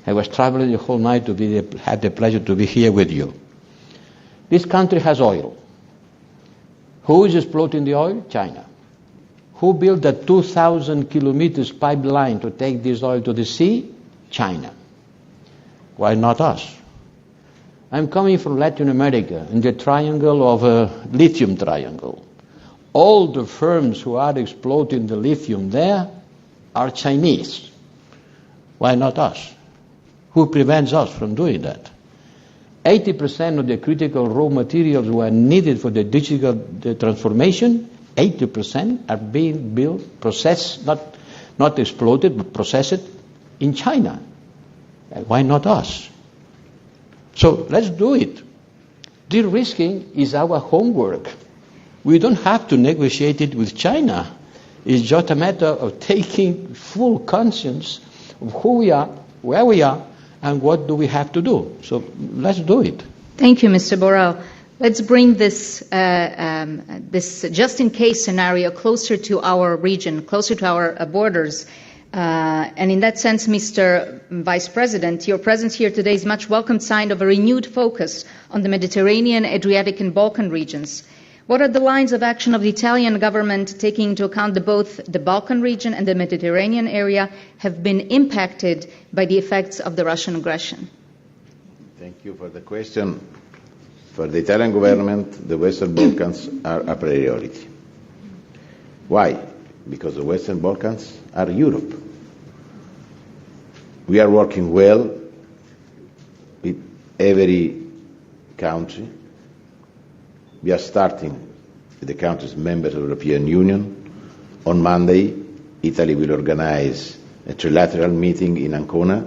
I was traveling the whole night to have the pleasure to be here with you. This country has oil. Who is exploiting the oil? China. Who built a 2,000 kilometers pipeline to take this oil to the sea? China. Why not us? I'm coming from Latin America, in the triangle of a lithium triangle. All the firms who are exploiting the lithium there are Chinese. Why not us? Who prevents us from doing that? 80% of the critical raw materials who are needed for the digital transformation, 80% are being built, processed, not exploited, but processed in China. Why not us? So let's do it. De-risking is our homework. We don't have to negotiate it with China. It's just a matter of taking full conscience of who we are, where we are, and what do we have to do. So let's do it. Thank you, Mr. Borrell. Let's bring this just-in-case scenario closer to our region, closer to our borders. And in that sense, Mr. Vice President, your presence here today is much welcomed sign of a renewed focus on the Mediterranean, Adriatic, and Balkan regions. What are the lines of action of the Italian government, taking into account that both the Balkan region and the Mediterranean area have been impacted by the effects of the Russian aggression? Thank you for the question. For the Italian government, the Western Balkans are a priority. Why? Because the Western Balkans are Europe. We are working well with every country. We are starting with the countries members of the European Union. On Monday, Italy will organize a trilateral meeting in Ancona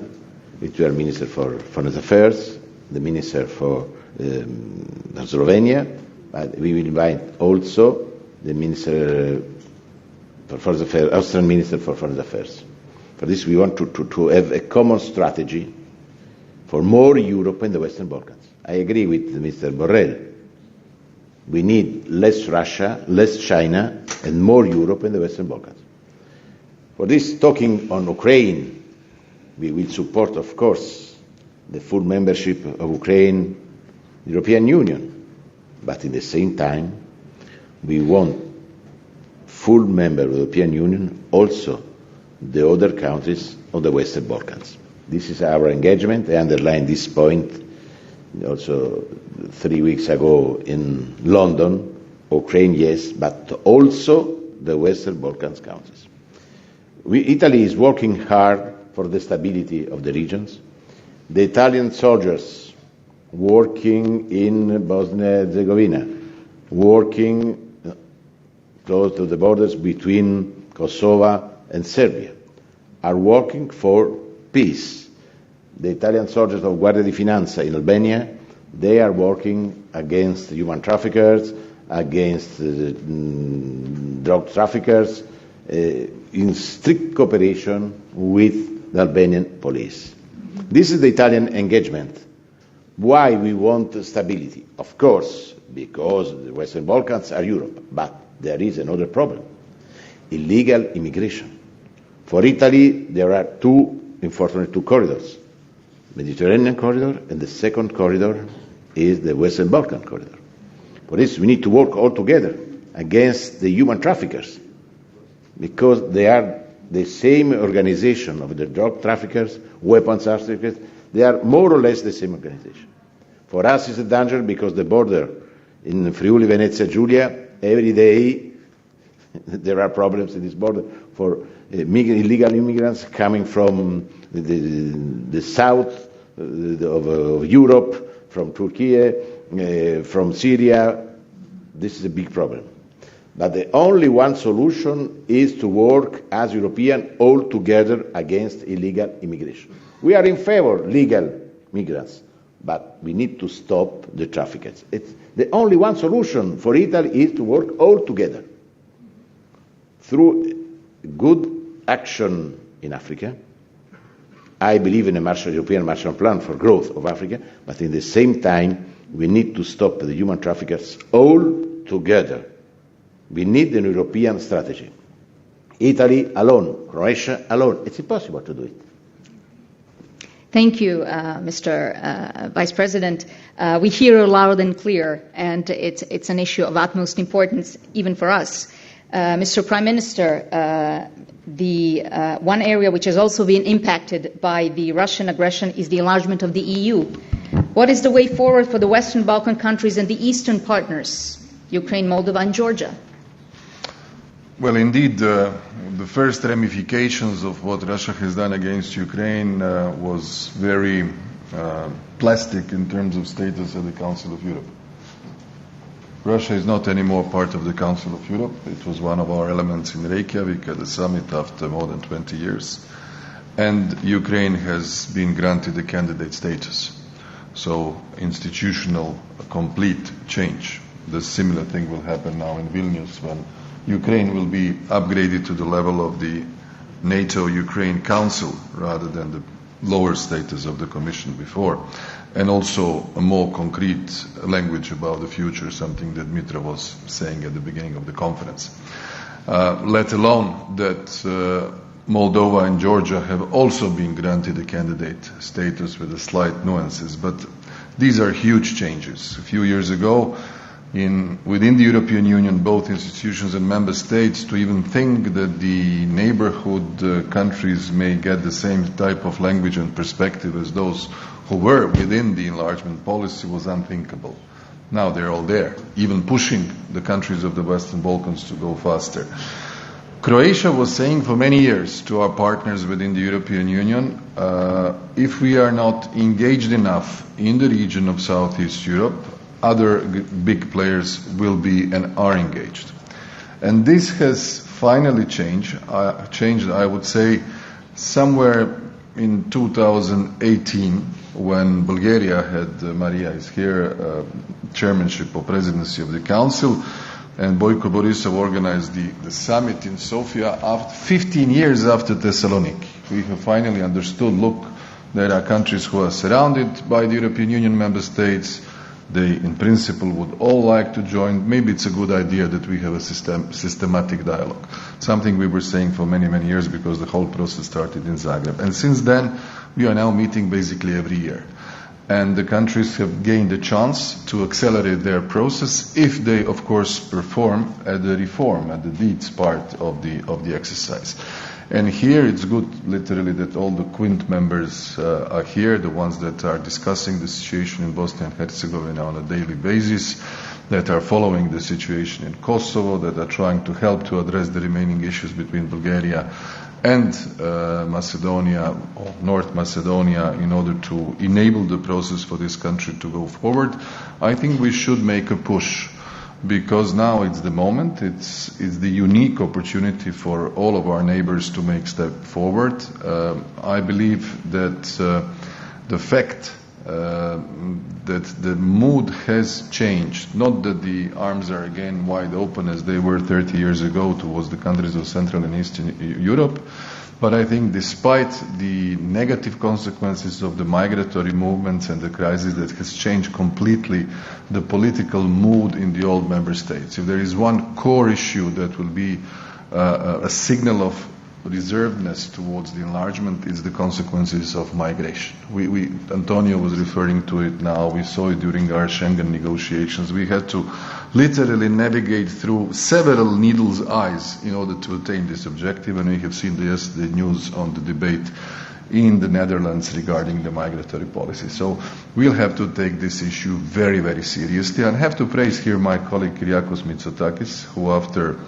with your Minister for Foreign Affairs, the Minister for Slovenia, but we will invite also the Minister for Foreign Affairs, Austrian Minister for Foreign Affairs. For this, we want to have a common strategy for more Europe in the Western Balkans. I agree with Mr. Borrell. We need less Russia, less China, and more Europe in the Western Balkans. For this, talking on Ukraine, we will support, of course, the full membership of Ukraine in the European Union. But at the same time, we want full member of the European Union also the other countries of the Western Balkans. This is our engagement. I underlined this point also 3 weeks ago in London. Ukraine, yes, but also the Western Balkans countries. Italy is working hard for the stability of the regions. The Italian soldiers working in Bosnia and Herzegovina, working close to the borders between Kosovo and Serbia, are working for peace. The Italian soldiers of Guardia di Finanza in Albania, they are working against human traffickers, against drug traffickers, in strict cooperation with the Albanian police. This is the Italian engagement. Why we want stability? Of course, because the Western Balkans are Europe, but there is another problem: illegal immigration. For Italy, there are unfortunately two corridors: Mediterranean corridor, and the second corridor is the Western Balkan corridor. For this, we need to work all together against the human traffickers, because they are the same organization of the drug traffickers, weapons traffickers. They are more or less the same organization. For us, it's a danger because the border in Friuli, Venezia, Giulia, every day there are problems in this border for illegal immigrants coming from the south of Europe, from Turkey, from Syria. This is a big problem. But the only one solution is to work as Europeans all together against illegal immigration. We are in favor of legal migrants, but we need to stop the traffickers. It's the only one solution for Italy is to work all together through good action in Africa. I believe in a European Marshall Plan for growth of Africa, but at the same time, we need to stop the human traffickers all together. We need an European strategy. Italy alone, Croatia alone, it's impossible to do it. Thank you, Mr. Vice President. We hear you loud and clear, and it's an issue of utmost importance even for us. Mr. Prime Minister, the one area which has also been impacted by the Russian aggression is the enlargement of the EU. What is the way forward for the Western Balkan countries and the Eastern partners, Ukraine, Moldova, and Georgia? Well, indeed, the first ramifications of what Russia has done against Ukraine was very plastic in terms of status at the Council of Europe. Russia is not anymore part of the Council of Europe. It was one of our elements in Reykjavik at the summit after more than 20 years. And Ukraine has been granted a candidate status. So institutional, complete change. The similar thing will happen now in Vilnius when Ukraine will be upgraded to the level of the NATO-Ukraine Council rather than the lower status of the Commission before. And also a more concrete language about the future, something that Mitra was saying at the beginning of the conference. Let alone that Moldova and Georgia have also been granted a candidate status with a slight nuances. But these are huge changes. A few years ago, within the European Union, both institutions and member states, to even think that the neighborhood countries may get the same type of language and perspective as those who were within the enlargement policy was unthinkable. Now they're all there, even pushing the countries of the Western Balkans to go faster. Croatia was saying for many years to our partners within the European Union, if we are not engaged enough in the region of Southeast Europe, other big players will be and are engaged. And this has finally changed, I would say, somewhere in 2018, when Bulgaria had, Maria is here, chairmanship or presidency of the Council, and Boyko Borisov organized the summit in Sofia after 15 years after Thessaloniki. We have finally understood, look, there are countries who are surrounded by the European Union member states. They, in principle, would all like to join. Maybe it's a good idea that we have a systematic dialogue. Something we were saying for many, many years because the whole process started in Zagreb. And since then, we are now meeting basically every year. And the countries have gained a chance to accelerate their process if they, of course, perform at the reform, at the deeds part of the exercise. And here it's good, literally, that all the Quint members are here, the ones that are discussing the situation in Bosnia and Herzegovina on a daily basis, that are following the situation in Kosovo, that are trying to help to address the remaining issues between Bulgaria and Macedonia, or North Macedonia, in order to enable the process for this country to go forward. I think we should make a push, because now it's the moment, it's the unique opportunity for all of our neighbors to make step forward. I believe that the fact that the mood has changed, not that the arms are again wide open as they were 30 years ago towards the countries of Central and Eastern Europe, but I think despite the negative consequences of the migratory movements and the crisis that has changed completely the political mood in the old member states, if there is one core issue that will be a signal of reservedness towards the enlargement, is the consequences of migration. Antonio was referring to it now. We saw it during our Schengen negotiations. We had to literally navigate through several needles' eyes in order to attain this objective, and we have seen yesterday news on the debate in the Netherlands regarding the migratory policy. So we'll have to take this issue very, very seriously. And I have to praise here my colleague Kyriakos Mitsotakis, who after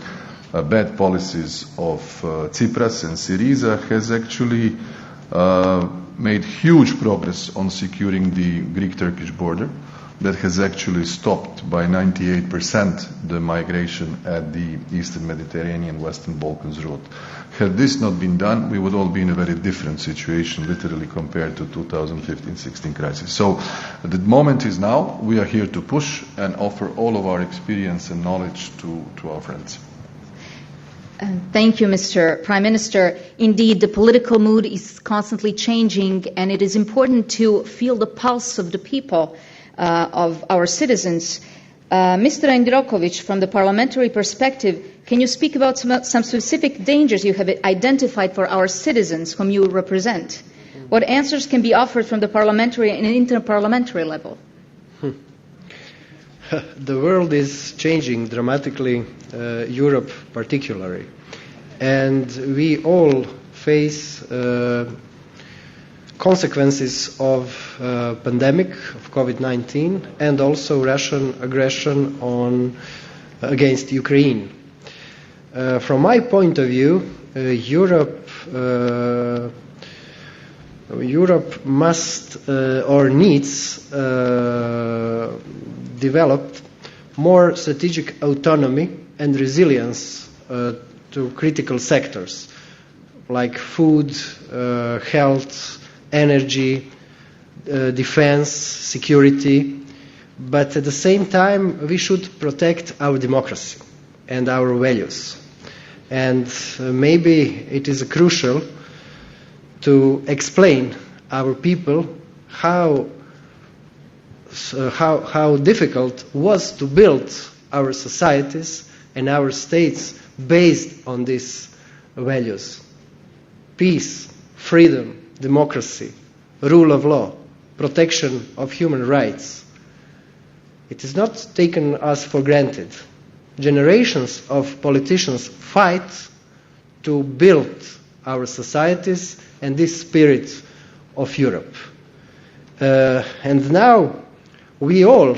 bad policies of Tsipras and Syriza has actually made huge progress on securing the Greek-Turkish border. That has actually stopped by 98% the migration at the Eastern Mediterranean, Western Balkans route. Had this not been done, we would all be in a very different situation, literally, compared to 2015-16 crisis. So the moment is now. We are here to push and offer all of our experience and knowledge to our friends. Thank you, Mr. Prime Minister. Indeed, the political mood is constantly changing, and it is important to feel the pulse of the people, of our citizens. Mr. Androkovic, from the parliamentary perspective, can you speak about some specific dangers you have identified for our citizens whom you represent? What answers can be offered from the parliamentary and interparliamentary level? The world is changing dramatically, Europe particularly, and we all face consequences of pandemic of COVID-19 and also Russian aggression against Ukraine. From my point of view, Europe must or needs develop more strategic autonomy and resilience to critical sectors like food, health, energy, defense, security. But at the same time, we should protect our democracy and our values. And maybe it is crucial to explain our people how difficult was to build our societies and our states based on these values: peace, freedom, democracy, rule of law, protection of human rights. It is not taken us for granted. Generations of politicians fight to build our societies and this spirit of Europe. And now we all,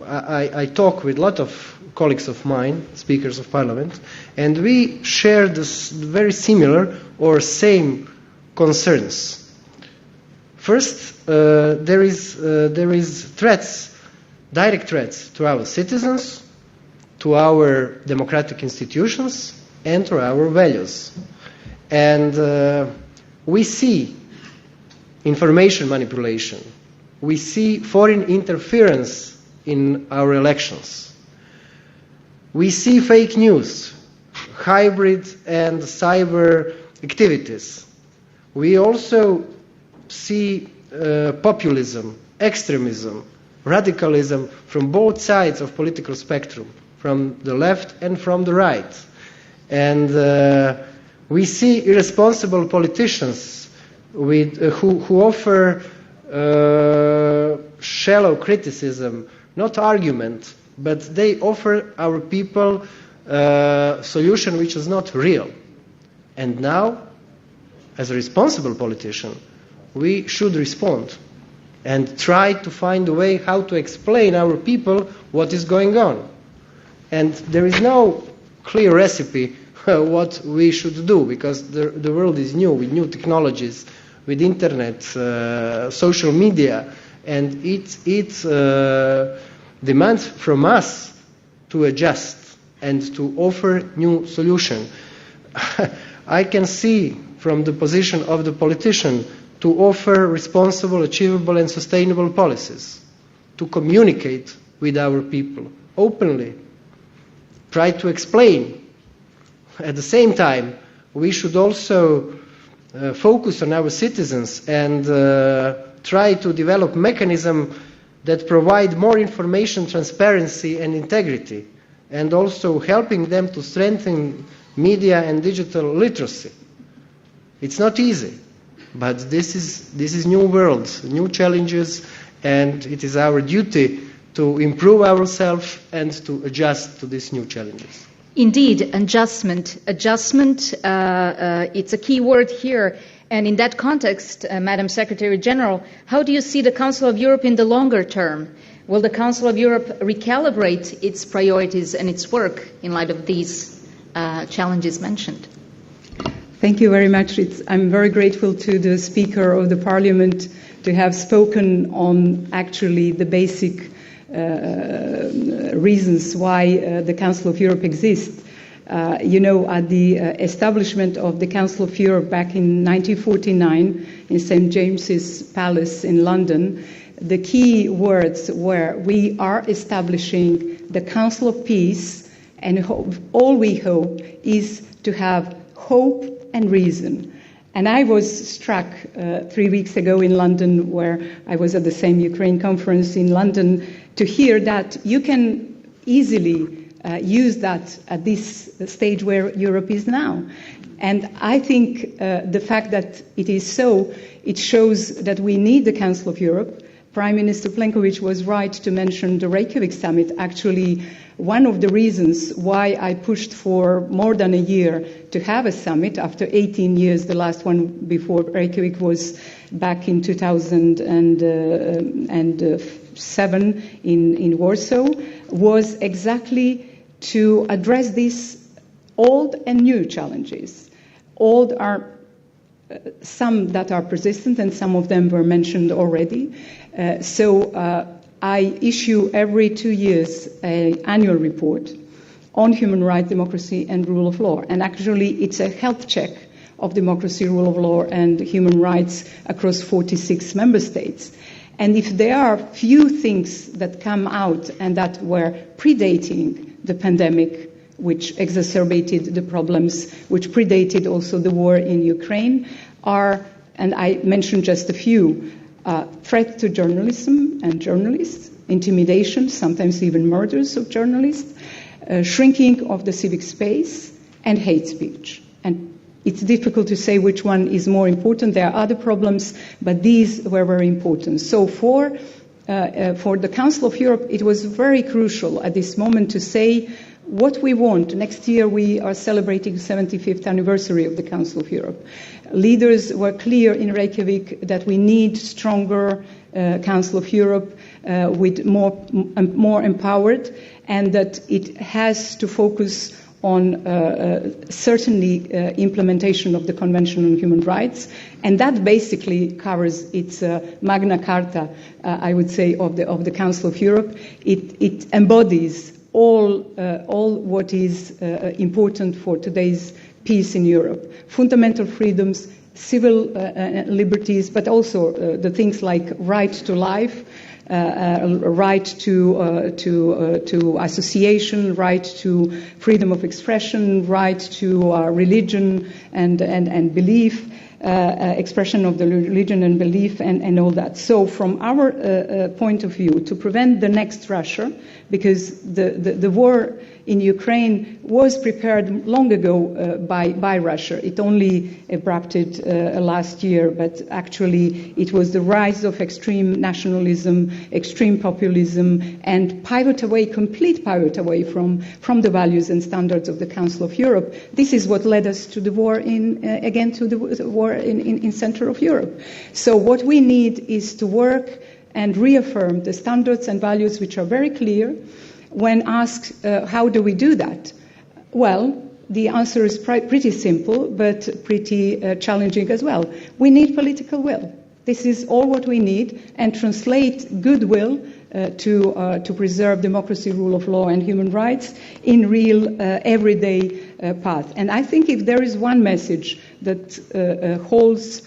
I talk with a lot of colleagues of mine, speakers of parliament, and we share this very similar or same concerns. First, there is threats, direct threats to our citizens, to our democratic institutions, and to our values. And we see information manipulation. We see foreign interference in our elections. We see fake news, hybrid and cyber activities. We also see populism, extremism, radicalism from both sides of political spectrum, from the left and from the right. And we see irresponsible politicians who offer shallow criticism, not argument, but they offer our people a solution which is not real. And now, as a responsible politician, we should respond and try to find a way how to explain our people what is going on. And there is no clear recipe what we should do, because the world is new, with new technologies, with internet, social media, and it demands from us to adjust and to offer new solutions. I can see from the position of the politician to offer responsible, achievable and sustainable policies, to communicate with our people openly, try to explain. At the same time, we should also focus on our citizens and try to develop mechanisms that provide more information, transparency and integrity, and also helping them to strengthen media and digital literacy. It's not easy, but this is new world, new challenges, and it is our duty to improve ourselves and to adjust to these new challenges. Indeed, adjustment. Adjustment, it's a key word here. And in that context, Madam Secretary General, how do you see the Council of Europe in the longer term? Will the Council of Europe recalibrate its priorities and its work in light of these challenges mentioned? Thank you very much. I'm very grateful to the Speaker of the Parliament to have spoken on actually the basic reasons why the Council of Europe exists. At the establishment of the Council of Europe back in 1949 in St. James's Palace in London, the key words were, we are establishing the Council of Peace, and all we hope is to have hope and reason. And I was struck 3 weeks ago in London, where I was at the same Ukraine conference in London, to hear that you can easily use that at this stage where Europe is now. And I think the fact that it is so, it shows that we need the Council of Europe. Prime Minister Plenković was right to mention the Reykjavik summit. Actually, one of the reasons why I pushed for more than a year to have a summit after 18 years, the last one before Reykjavik was back in 2007 in Warsaw, was exactly to address these old and new challenges. Old are some that are persistent, and some of them were mentioned already. So I issue every 2 years an annual report on human rights, democracy, and rule of law. And actually, it's a health check of democracy, rule of law, and human rights across 46 member states. And if there are few things that come out and that were predating the pandemic, which exacerbated the problems, which predated also the war in Ukraine, are, and I mentioned just a few, threat to journalism and journalists, intimidation, sometimes even murders of journalists, shrinking of the civic space, and hate speech. And it's difficult to say which one is more important. There are other problems, but these were very important. So for the Council of Europe, it was very crucial at this moment to say what we want. Next year we are celebrating the 75th anniversary of the Council of Europe. Leaders were clear in Reykjavik that we need stronger Council of Europe with more empowered, and that it has to focus on certainly implementation of the Convention on Human Rights, and that basically covers its Magna Carta, I would say, of the Council of Europe. It embodies all what is important for today's peace in Europe: fundamental freedoms, civil liberties, but also the things like right to life, right to association, right to freedom of expression, right to religion and belief, expression of the religion and belief, and all that. So from our point of view, to prevent the next Russia, because the war in Ukraine was prepared long ago by Russia. It only erupted last year, but actually it was the rise of extreme nationalism, extreme populism, and complete pivot away from the values and standards of the Council of Europe. This is what led us to the war in center of Europe. So what we need is to work and reaffirm the standards and values which are very clear. When asked how do we do that? Well, the answer is pretty simple, but pretty challenging as well. We need political will. This is all what we need, and translate goodwill to preserve democracy, rule of law, and human rights in real everyday path. And I think if there is one message that holds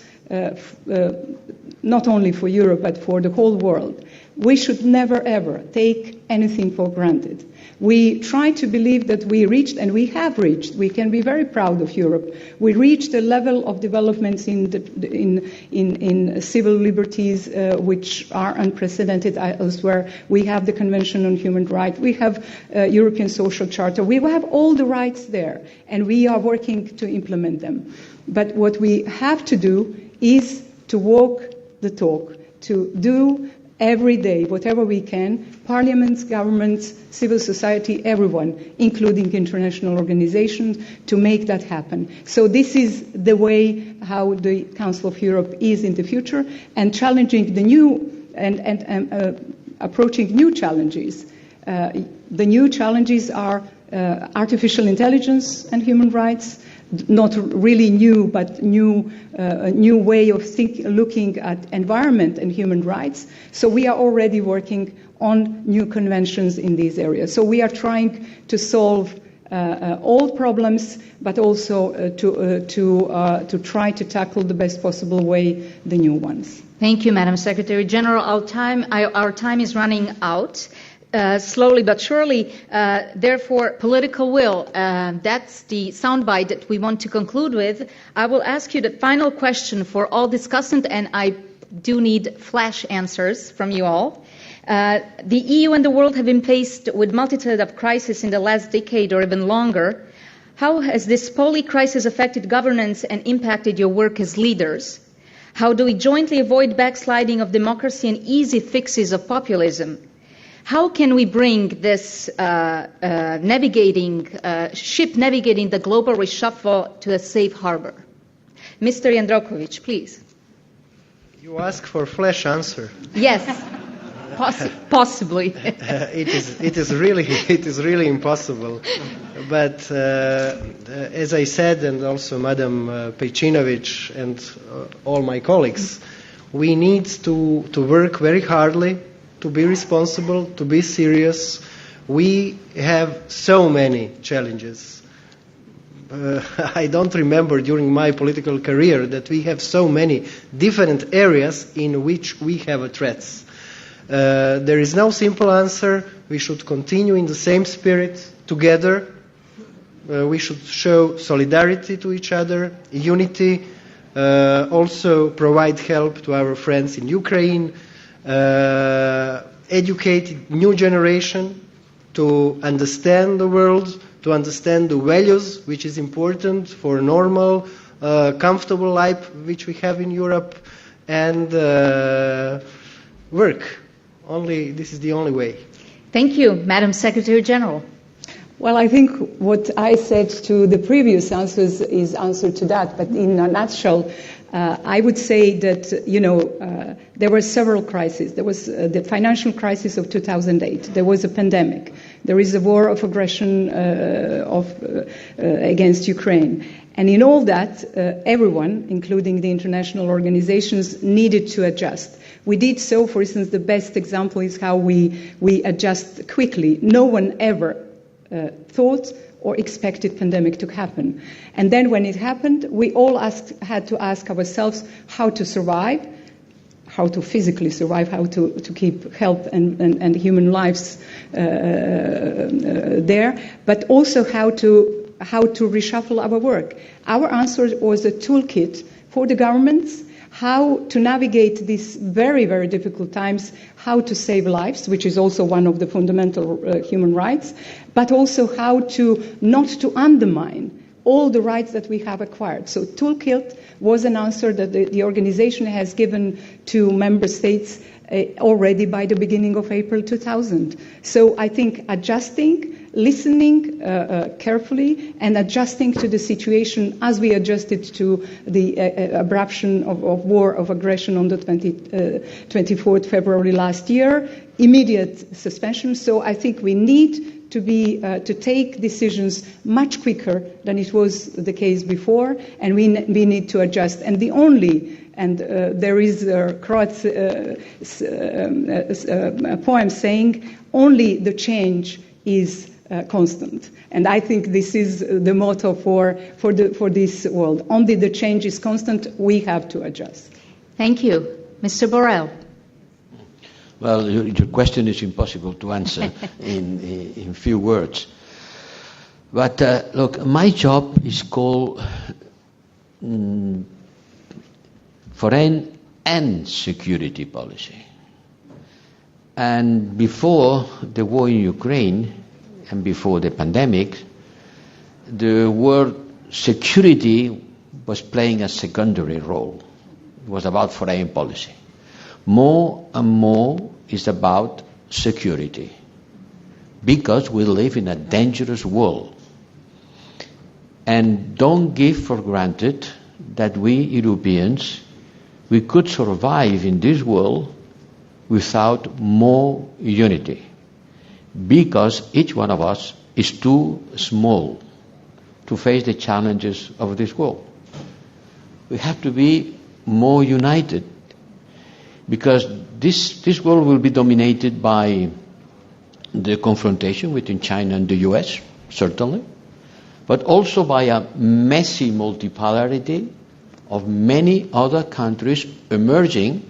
not only for Europe but for the whole world, we should never ever take anything for granted. We try to believe that we reached, and we have reached, we can be very proud of Europe, we reached a level of developments in civil liberties which are unprecedented elsewhere. We have the Convention on Human Rights, we have European Social Charter, we have all the rights there, and we are working to implement them. But what we have to do is to walk the talk, to do every day, whatever we can, parliaments, governments, civil society, everyone, including international organizations, to make that happen. So this is the way how the Council of Europe is in the future, and challenging the new and approaching new challenges. The new challenges are artificial intelligence and human rights, not really new, but new way of looking at environment and human rights. So we are already working on new conventions in these areas. So we are trying to solve old problems, but also to try to tackle the best possible way the new ones. Thank you, Madam Secretary General. Our time is running out. Slowly but surely, therefore, political will, that's the soundbite that we want to conclude with. I will ask you the final question for all discussants, and I do need flash answers from you all. The EU and the world have been faced with multitude of crises in the last decade or even longer. How has this poly-crisis affected governance and impacted your work as leaders? How do we jointly avoid backsliding of democracy and easy fixes of populism? How can we bring this ship navigating the global reshuffle to a safe harbor? Mr. Jandrokovic, please. You ask for a flash answer. Yes, possibly. It is really impossible. But as I said, and also Madam Pejčinović and all my colleagues, we need to work very hardly, to be responsible, to be serious. We have so many challenges. I don't remember during my political career that we have so many different areas in which we have threats. There is no simple answer. We should continue in the same spirit, together. We should show solidarity to each other, unity, also provide help to our friends in Ukraine, educate new generation to understand the world, to understand the values, which is important for a normal, comfortable life which we have in Europe, and work. This is the only way. Thank you, Madam Secretary General. Well, I think what I said to the previous answers is answer to that, but in a nutshell, I would say that, there were several crises. There was the financial crisis of 2008. There was a pandemic. There is a war of aggression against Ukraine. And in all that, everyone, including the international organizations, needed to adjust. We did so. For instance, the best example is how we adjust quickly. No one ever thought or expected pandemic to happen. And then when it happened, we all had to ask ourselves how to survive, how to physically survive, how to keep health and human lives there, but also how to reshuffle our work. Our answer was a toolkit for the governments, how to navigate these very, very difficult times, how to save lives, which is also one of the fundamental human rights, but also how to not to undermine all the rights that we have acquired. So toolkit was an answer that the organization has given to member states already by the beginning of April 2000. So I think adjusting, listening carefully, and adjusting to the situation as we adjusted to the abruption of war, of aggression on the 24th February last year, immediate suspension. So I think we need to take decisions much quicker than it was the case before, and we need to adjust. And the only, and there is a Croat poem saying, only the change is constant. And I think this is the motto for this world. Only the change is constant, we have to adjust. Thank you. Mr. Borrell. Well, your question is impossible to answer in few words. But look, my job is called foreign and security policy. And before the war in Ukraine and before the pandemic, the word security was playing a secondary role. It was about foreign policy. More and more is about security, because we live in a dangerous world. And don't give for granted that we Europeans, we could survive in this world without more unity, because each one of us is too small to face the challenges of this world. We have to be more united, because this world will be dominated by the confrontation between China and the US, certainly, but also by a messy multipolarity of many other countries emerging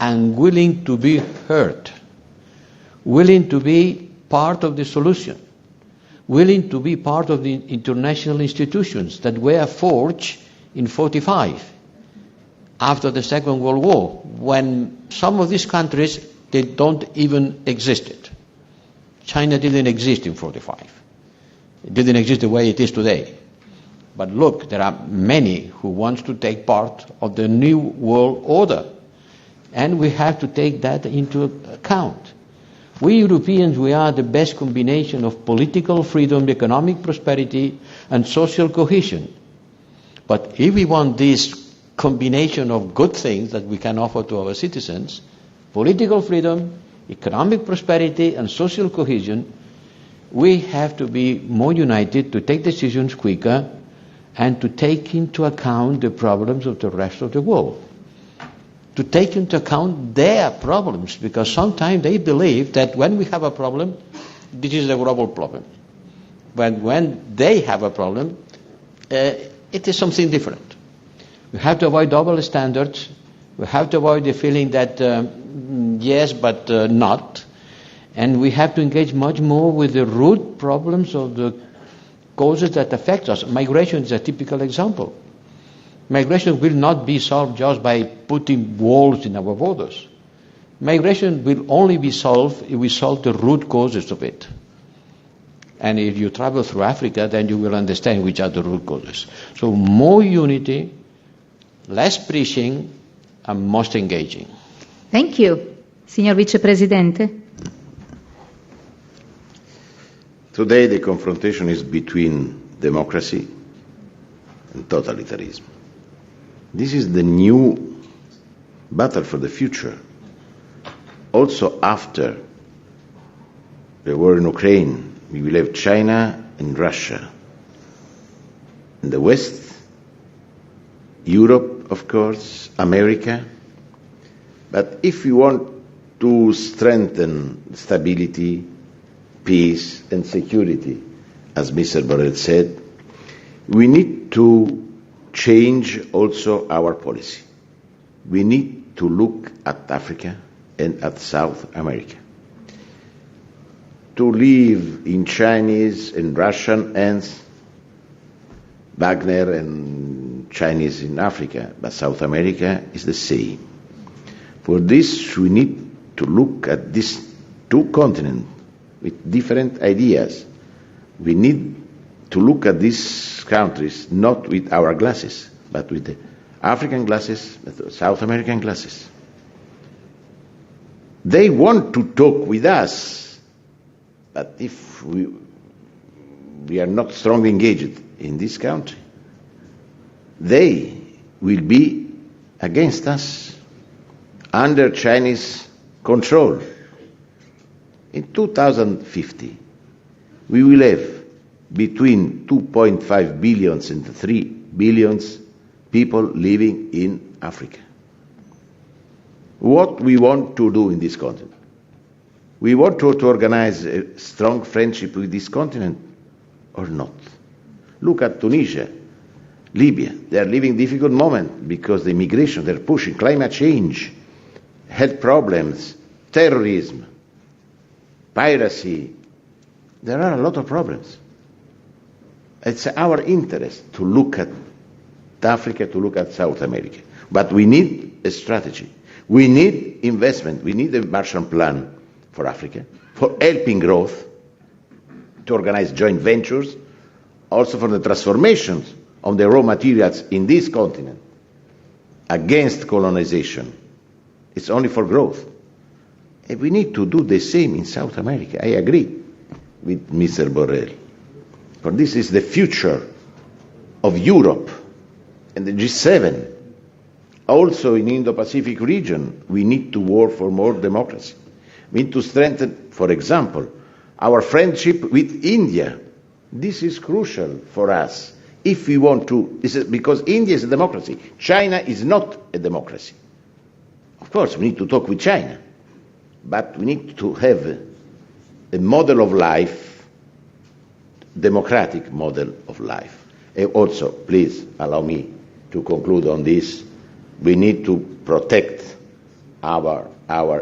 and willing to be heard, willing to be part of the solution, willing to be part of the international institutions that were forged in 1945. After the Second World War, when some of these countries, they don't even existed. China didn't exist in 1945. It didn't exist the way it is today. But look, there are many who want to take part of the new world order. And we have to take that into account. We Europeans, we are the best combination of political freedom, economic prosperity, and social cohesion. But if we want this combination of good things that we can offer to our citizens, political freedom, economic prosperity, and social cohesion, we have to be more united to take decisions quicker and to take into account the problems of the rest of the world. To take into account their problems, because sometimes they believe that when we have a problem, this is a global problem. But when they have a problem, it is something different. We have to avoid double standards. We have to avoid the feeling that yes, but not. And we have to engage much more with the root problems of the causes that affect us. Migration is a typical example. Migration will not be solved just by putting walls in our borders. Migration will only be solved if we solve the root causes of it. And if you travel through Africa, then you will understand which are the root causes. So more unity, less preaching, and most engaging. Thank you. Signor Vicepresidente. Today the confrontation is between democracy and totalitarianism. This is the new battle for the future. Also after the war in Ukraine, we will have China and Russia. In the West, Europe, of course, America. But if we want to strengthen stability, peace and security as Mr. Borrell said, we need to change also our policy. We need to look at Africa and at South America. To live in Chinese and Russian hands, Wagner and Chinese in Africa, but South America is the same. For this, we need to look at these two continents with different ideas. We need to look at these countries not with our glasses, but with the African glasses, the South American glasses. They want to talk with us, but if we are not strongly engaged in this country, they will be against us, under Chinese control. In 2050, we will have between 2.5 billion and 3 billion people living in Africa. What we want to do in this continent? We want to organize a strong friendship with this continent or not? Look at Tunisia, Libya. They are living difficult moment because the immigration, they're pushing climate change, health problems, terrorism, piracy. There are a lot of problems. It's our interest to look at Africa, to look at South America. But we need a strategy. We need investment. We need a Marshall Plan for Africa, for helping growth, to organize joint ventures, also for the transformations of the raw materials in this continent, against colonization. It's only for growth. And we need to do the same in South America. I agree with Mr. Borrell. For this is the future of Europe and the G7. Also in the Indo-Pacific region, we need to work for more democracy. We need to strengthen, for example, our friendship with India. This is crucial for us. If we want to, because India is a democracy. China is not a democracy. Of course, we need to talk with China, but we need to have a model of life, democratic model of life. And also, please allow me to conclude on this. We need to protect our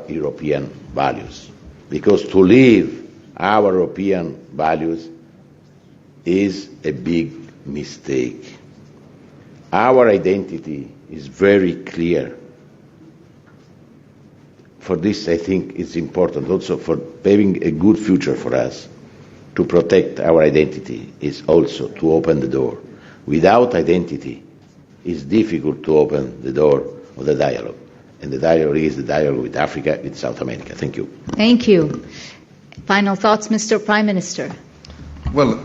European values, because to live our European values is a big mistake. Our identity is very clear. For this, I think it's important also for paving a good future for us. To protect our identity is also to open the door. Without identity, it's difficult to open the door of the dialogue. And the dialogue is the dialogue with Africa, with South America. Thank you. Thank you. Final thoughts, Mr. Prime Minister. Well,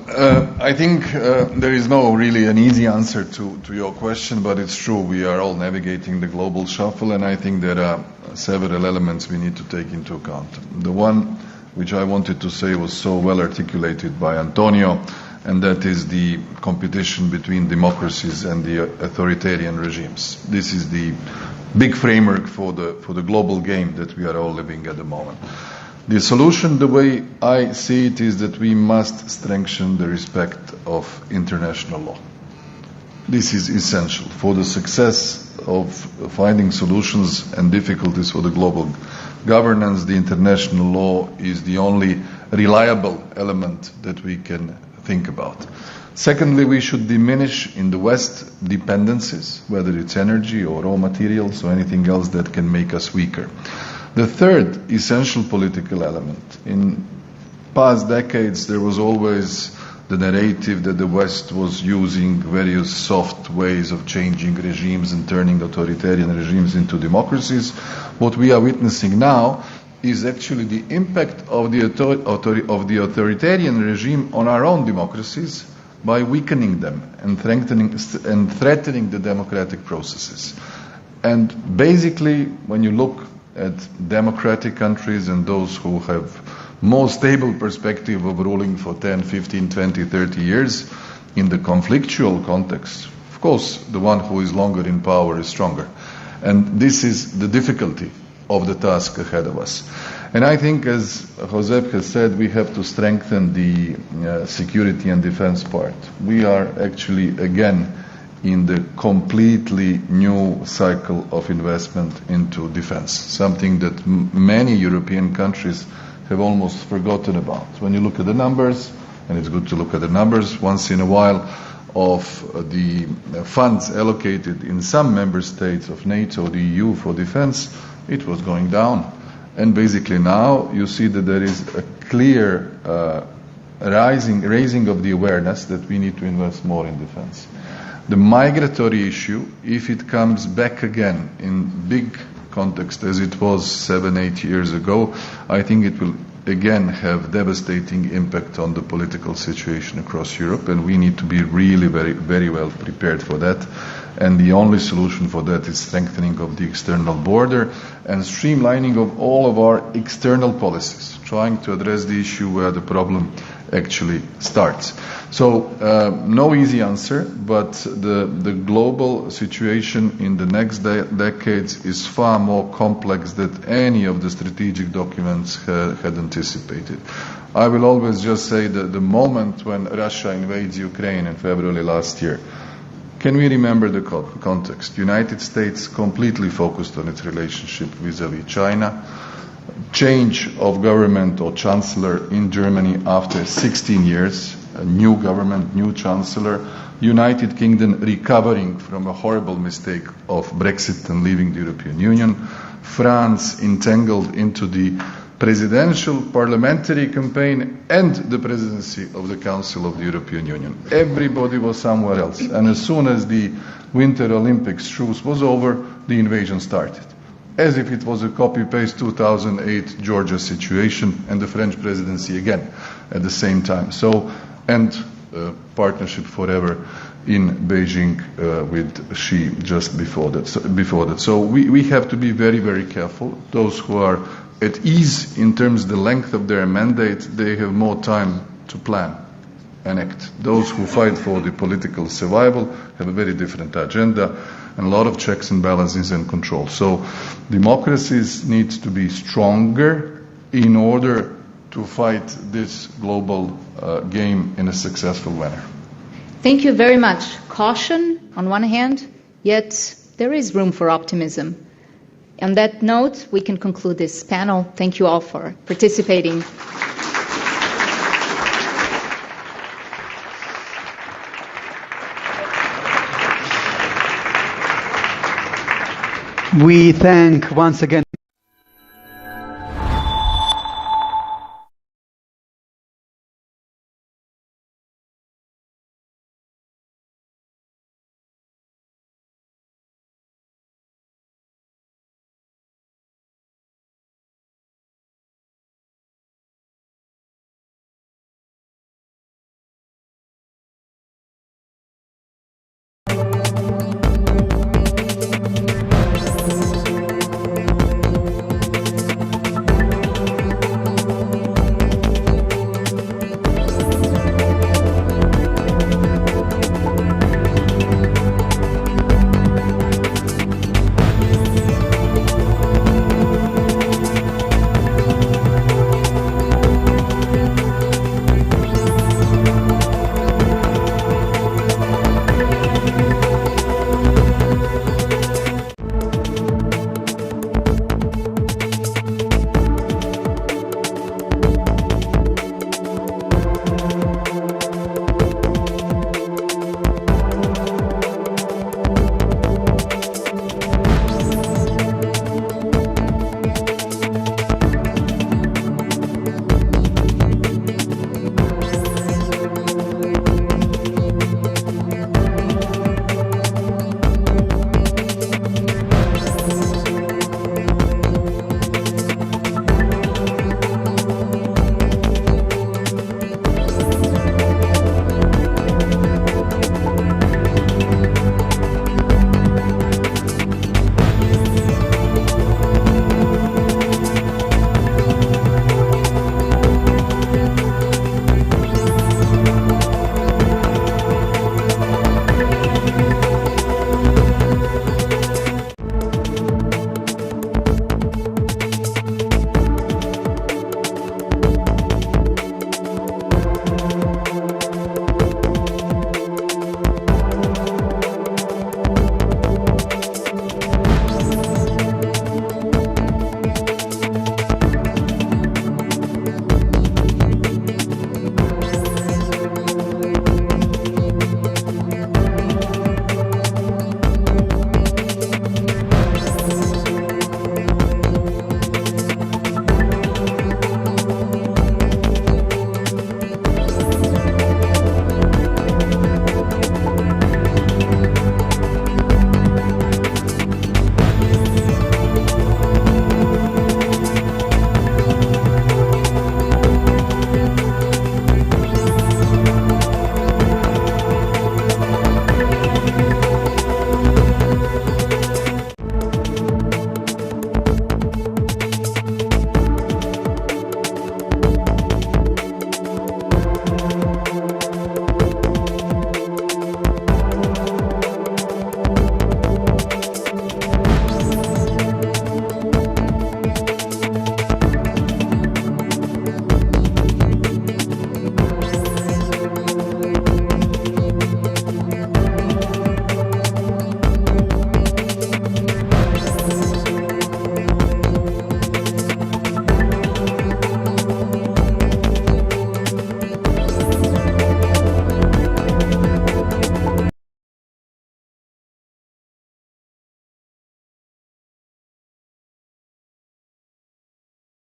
I think there is no really an easy answer to your question, but it's true we are all navigating the global shuffle, and I think there are several elements we need to take into account. The one which I wanted to say was so well articulated by Antonio, and that is the competition between democracies and the authoritarian regimes. This is the big framework for the global game that we are all living at the moment. The solution, the way I see it, is that we must strengthen the respect of international law. This is essential for the success of finding solutions and difficulties for the global governance. The international law is the only reliable element that we can think about. Secondly, we should diminish in the West dependencies, whether it's energy or raw materials or anything else that can make us weaker. The third essential political element. In past decades, there was always the narrative that the West was using various soft ways of changing regimes and turning authoritarian regimes into democracies. What we are witnessing now is actually the impact of the authoritarian regime on our own democracies by weakening them and threatening the democratic processes. And basically, when you look at democratic countries and those who have more stable perspective of ruling for 10, 15, 20, 30 years in the conflictual context, of course, the one who is longer in power is stronger. And this is the difficulty of the task ahead of us. And I think, as Josep has said, we have to strengthen the security and defense part. We are actually, again, in the completely new cycle of investment into defense, something that many European countries have almost forgotten about. When you look at the numbers, and it's good to look at the numbers once in a while, of the funds allocated in some member states of NATO, the EU, for defense, it was going down. And basically now you see that there is a clear raising of the awareness that we need to invest more in defense. The migratory issue, if it comes back again in big context as it was 7-8 years ago, I think it will again have devastating impact on the political situation across Europe, and we need to be really very well prepared for that. And the only solution for that is strengthening of the external border and streamlining of all of our external policies, trying to address the issue where the problem actually starts. So no easy answer, but the global situation in the next decades is far more complex than any of the strategic documents had anticipated. I will always just say that the moment when Russia invades Ukraine in February last year, can we remember the context? United States completely focused on its relationship vis-à-vis China. Change of government or chancellor in Germany after 16 years, a new government, new chancellor, United Kingdom recovering from a horrible mistake of Brexit and leaving the European Union, France entangled into the presidential parliamentary campaign and the presidency of the Council of the European Union. Everybody was somewhere else. And as soon as the Winter Olympics truce was over, the invasion started. As if it was a copy-paste 2008 Georgia situation and the French presidency again at the same time. So, and partnership forever in Beijing with Xi just before that. So we have to be very careful. Those who are at ease in terms of the length of their mandate, they have more time to plan and act. Those who fight for the political survival have a very different agenda and a lot of checks and balances and control. So democracies need to be stronger in order to fight this global game in a successful manner. Thank you very much. Caution on one hand, yet there is room for optimism. On that note, we can conclude this panel. Thank you all for participating. We thank once again